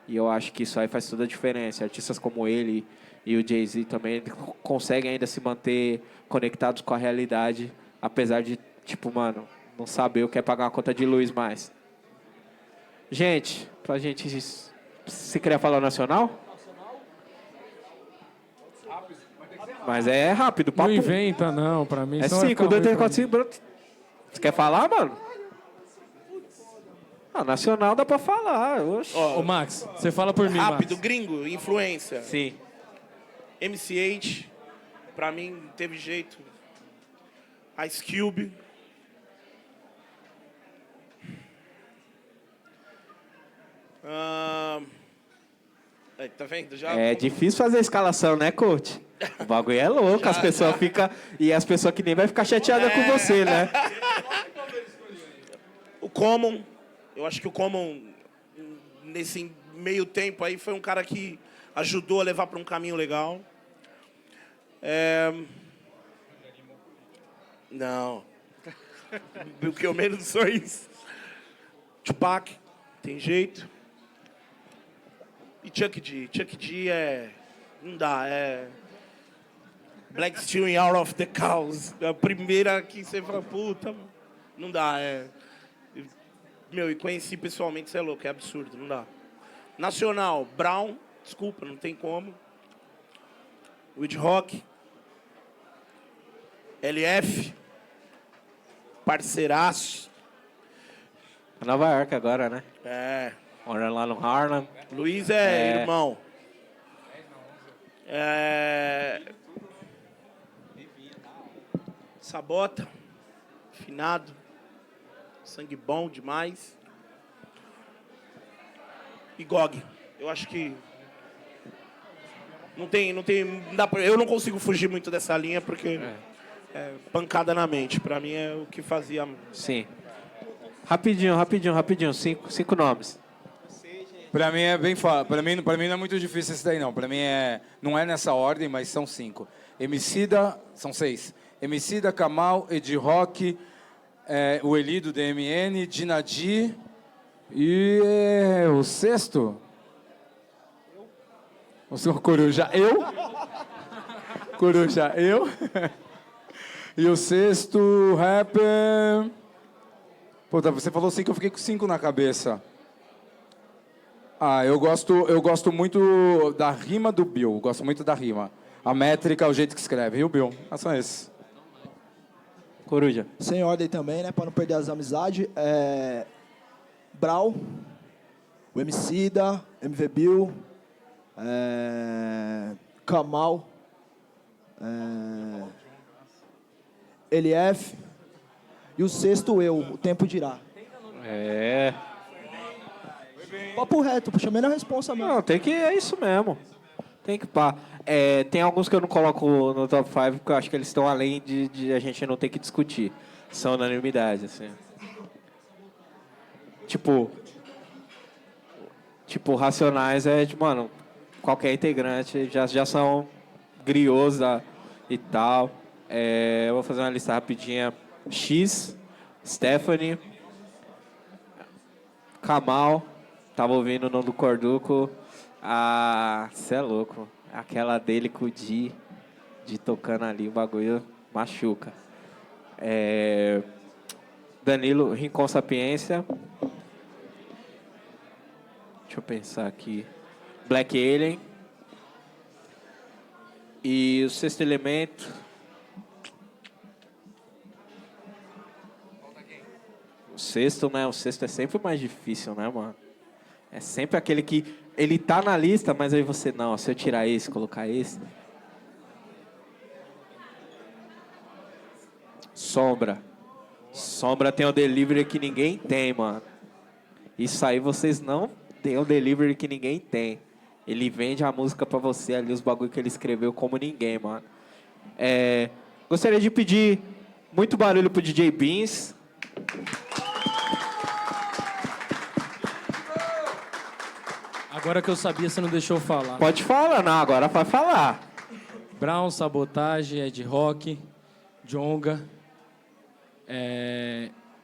E eu acho que isso aí faz toda a diferença. Artistas como ele e o Jay-Z também conseguem ainda se manter conectados com a realidade, apesar de, tipo, mano, não saber o que é pagar uma conta de luz mais. Gente, pra gente... Você queria falar o nacional? Mas é rápido, papo. Não inventa, não, pra mim. É senão vai 5, ficar 2, 3, ruim pra 4, 5. Você quer falar, mano? Nacional dá pra falar. Oxi. mim. Ô, Max, você fala por mim, Rápido, Max. gringo, influência. Sim. MC8, pra mim, não teve jeito. Ice Cube. Tá vendo? Já É difícil fazer a escalação, né, coach? O bagulho é louco, as pessoas ficam... E as pessoas que nem vai ficar chateadas com você, né? O Common, eu acho que o Common, nesse meio tempo aí, foi um cara que ajudou a levar para um caminho legal. Não. O que eu menos sou isso. Tupac, tem jeito. E Chuck D. Chuck D não dá, Black Steel in Out of the Cows. A primeira que você fala, puta, não dá, Meu, e conheci pessoalmente, você é louco, é absurdo, não dá. Nacional, Brown, desculpa, não tem como. Weed Rock. LF. Parceiraço. Nova York agora, né? Mora lá no Harlem. Luiz é irmão. Sabota. Finado. Sangue bom demais. E Gog. Eu acho que não dá pra, eu não consigo fugir muito dessa linha porque é pancada na mente. Pra mim é o que fazia. Sim. Rapidinho. 5 nomes. Pra mim é bem fácil. Pra mim não é muito difícil esse daí, não. Pra mim não é nessa ordem, mas são 5. Emicida, são 6. Emicida, Kamal, Ed Rock, o Eli do DMN, Dinadi e o sexto? O senhor Coruja, eu? Coruja, eu? E o sexto rapper... Puta, você falou 5, eu fiquei com 5 na cabeça. Eu gosto muito da rima do Bill, gosto muito da rima. A métrica, o jeito que escreve. E o Bill? São esses. Coruja. Sem ordem também, né? Pra não perder as amizades. Brau, o Emicida, MV Bill, Kamal, LF e o sexto eu, o tempo dirá. Papo reto, chamei na responsa mesmo. Não, é isso mesmo. Tem que pá. Tem alguns que eu não coloco no top 5 porque eu acho que eles estão além de a gente não ter que discutir. São unanimidade, assim. Tipo, Racionais mano, qualquer integrante já são griots e tal. Eu vou fazer uma lista rapidinha. X, Stephanie, Kamal, tava ouvindo o nome do Corduco. Cê é louco. Aquela dele com o Di tocando ali, o bagulho machuca. Danilo, Rincon Sapiência. Deixa eu pensar aqui. Black Alien. E o Sexto Elemento. O sexto, né? O sexto é sempre o mais difícil, né, mano? É sempre aquele que... Ele tá na lista, mas aí você... Não, se eu tirar esse, colocar esse... Sombra. Sombra tem o delivery que ninguém tem, mano. Isso aí vocês não têm o delivery que ninguém tem. Ele vende a música pra você ali, os bagulho que ele escreveu como ninguém, mano. Gostaria de pedir muito barulho pro DJ Beans. Agora que eu sabia, você não deixou eu falar. Pode falar, não, agora vai falar. Brown, Sabotage, Ed Rock, Jonga.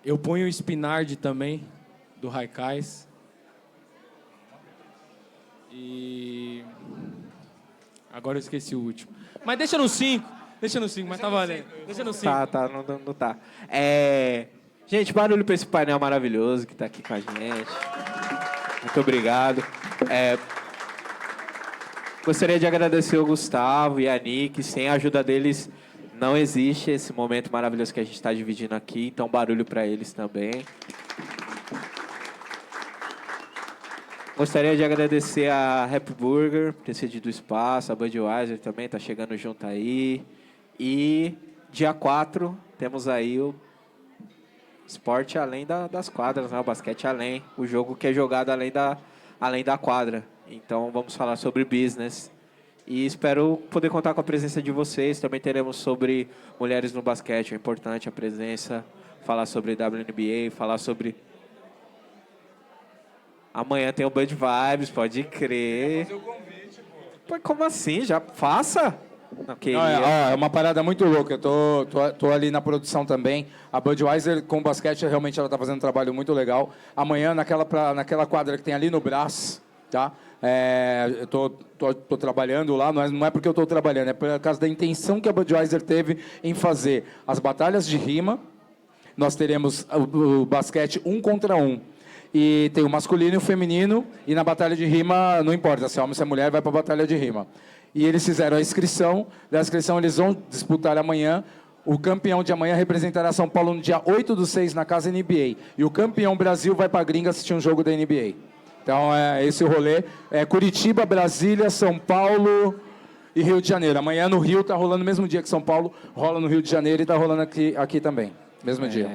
Eu ponho o Spinard também, do Raikais. E... Agora eu esqueci o último. Mas deixa no 5. Deixa no 5, mas tá valendo. Deixa no 5. Tá, não tá. Gente, barulho pra esse painel maravilhoso que tá aqui com a gente. Muito obrigado. Gostaria de agradecer o Gustavo e a Nick. Sem a ajuda deles, não existe esse momento maravilhoso que a gente está dividindo aqui. Então, barulho para eles também. Gostaria de agradecer a Happy Burger por ter cedido o espaço. A Budweiser também está chegando junto aí. E dia 4 temos aí o esporte além das quadras, né? O basquete além. O jogo que é jogado além da quadra. Então, vamos falar sobre business. E espero poder contar com a presença de vocês. Também teremos sobre mulheres no basquete. É importante a presença. Falar sobre WNBA, falar sobre... Amanhã tem o Bud Vibes, pode crer. Fazer o convite, pô. Como assim? Já faça? É uma parada muito louca. Eu tô ali na produção também. A Budweiser com o basquete, realmente ela tá fazendo um trabalho muito legal. Amanhã, naquela quadra que tem ali no Brás, tá? Eu tô trabalhando lá, não é porque eu estou trabalhando, é por causa da intenção que a Budweiser teve em fazer as batalhas de rima. Nós teremos o basquete 1 contra 1. E tem o masculino e o feminino, e na batalha de rima, não importa se é homem ou se é mulher, vai para a batalha de rima. E eles fizeram a inscrição, da inscrição eles vão disputar amanhã. O campeão de amanhã representará São Paulo no dia 8/6 na Casa NBA. E o campeão Brasil vai para a gringa assistir um jogo da NBA. Então, esse o rolê. Curitiba, Brasília, São Paulo e Rio de Janeiro. Amanhã no Rio, tá rolando no mesmo dia que São Paulo, rola no Rio de Janeiro e tá rolando aqui também. Mesmo dia.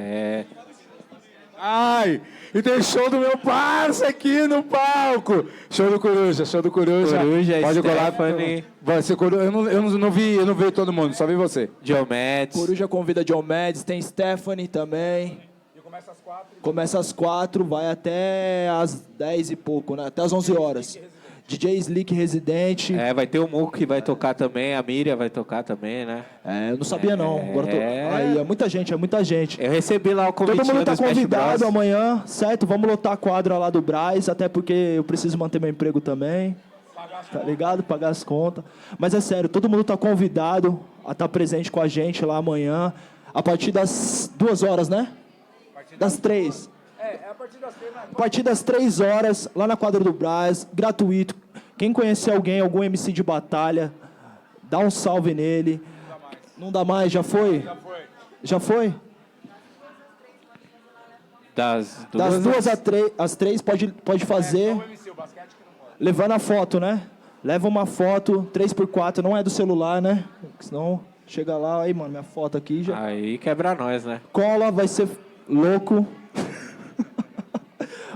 Ai, e tem show do meu parça aqui no palco. Show do Coruja. Coruja, pode Stephanie. colar. Eu não vi todo mundo, só vi você. John Mads. Coruja convida John Mads, tem Stephanie também. Começa às 4. Começa às 4, vai até às 10 e pouco, né? Até às 11 horas. DJ Slick Residente. Vai ter o Muco que vai tocar também, a Miriam vai tocar também, né? Eu não sabia não. Agora aí, é muita gente, é muita gente. Eu recebi lá o convite Todo mundo do tá Smash convidado Bros. amanhã, certo? Vamos lotar a quadra lá do Braz, até porque eu preciso manter meu emprego também. Tá ligado? Pagar as contas. Mas é sério, todo mundo tá convidado a estar presente com a gente lá amanhã, a partir das 2 horas, né? Das 3. A partir das 3, A partir das 3 horas, lá na quadra do Braz, gratuito. Quem conhecer alguém, algum MC de batalha, dá um salve nele. Não dá mais, já foi? Já foi? Das Das 2 às 3 pode fazer. Levando a foto, né? Leva uma foto, 3x4, não é do celular, né? Senão chega lá, aí, mano, minha foto aqui já. Aí quebra nós, né? Cola, vai ser louco.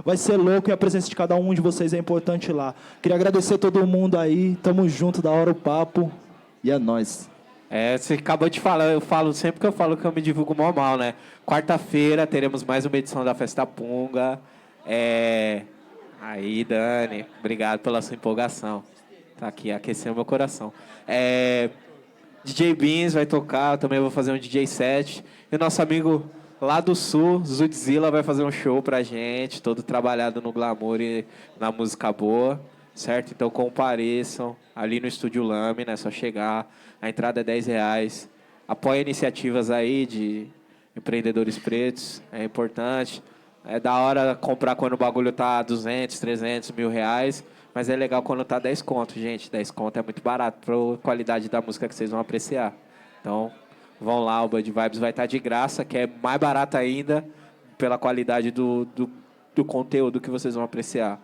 Vai ser louco e a presença de cada um de vocês é importante lá. Queria agradecer todo mundo aí. Tamo junto, da hora o papo. E é nóis. Você acabou de falar, eu falo sempre que eu me divulgo mal, né? Quarta-feira teremos mais uma edição da Festa Punga. Aí, Dani, obrigado pela sua empolgação. Tá aqui, aqueceu meu coração. DJ Beans vai tocar, eu também vou fazer um DJ set. E o nosso amigo lá do Sul, Zudzilla, vai fazer um show pra gente, todo trabalhado no glamour e na música boa, certo? Então compareçam ali no Estúdio Lame, né? Só chegar, a entrada é R$10. Apoie iniciativas aí de empreendedores pretos, é importante. É da hora comprar quando o bagulho tá 200, 300, R$1.000, mas é legal quando tá 10 conto, gente. 10 conto é muito barato pra qualidade da música que vocês vão apreciar. Então, vão lá, o Bud Vibes vai estar de graça, que é mais barato ainda pela qualidade do conteúdo que vocês vão apreciar.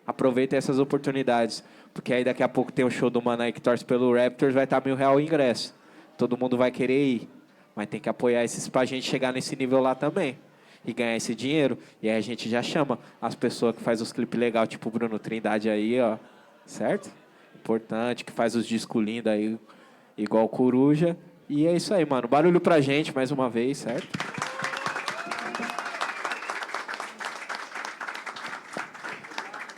Aproveitem essas oportunidades, porque aí daqui a pouco tem o show do mano aí que torce pelo Raptors, vai estar R$1.000 o ingresso. Todo mundo vai querer ir, mas tem que apoiar esses pra gente chegar nesse nível lá também. E ganhar esse dinheiro, e aí a gente já chama as pessoas que faz os clipes legais, tipo o Bruno Trindade aí, ó, certo? Importante, que faz os discos lindos aí, igual o Coruja. E é isso aí, mano. Barulho pra gente, mais uma vez, certo?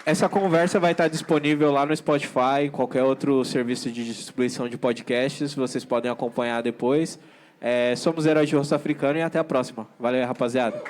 Essa conversa vai estar disponível lá no Spotify, em qualquer outro serviço de distribuição de podcasts, vocês podem acompanhar depois. Somos Heróis de Rosto Africano e até a próxima. Valeu, rapaziada.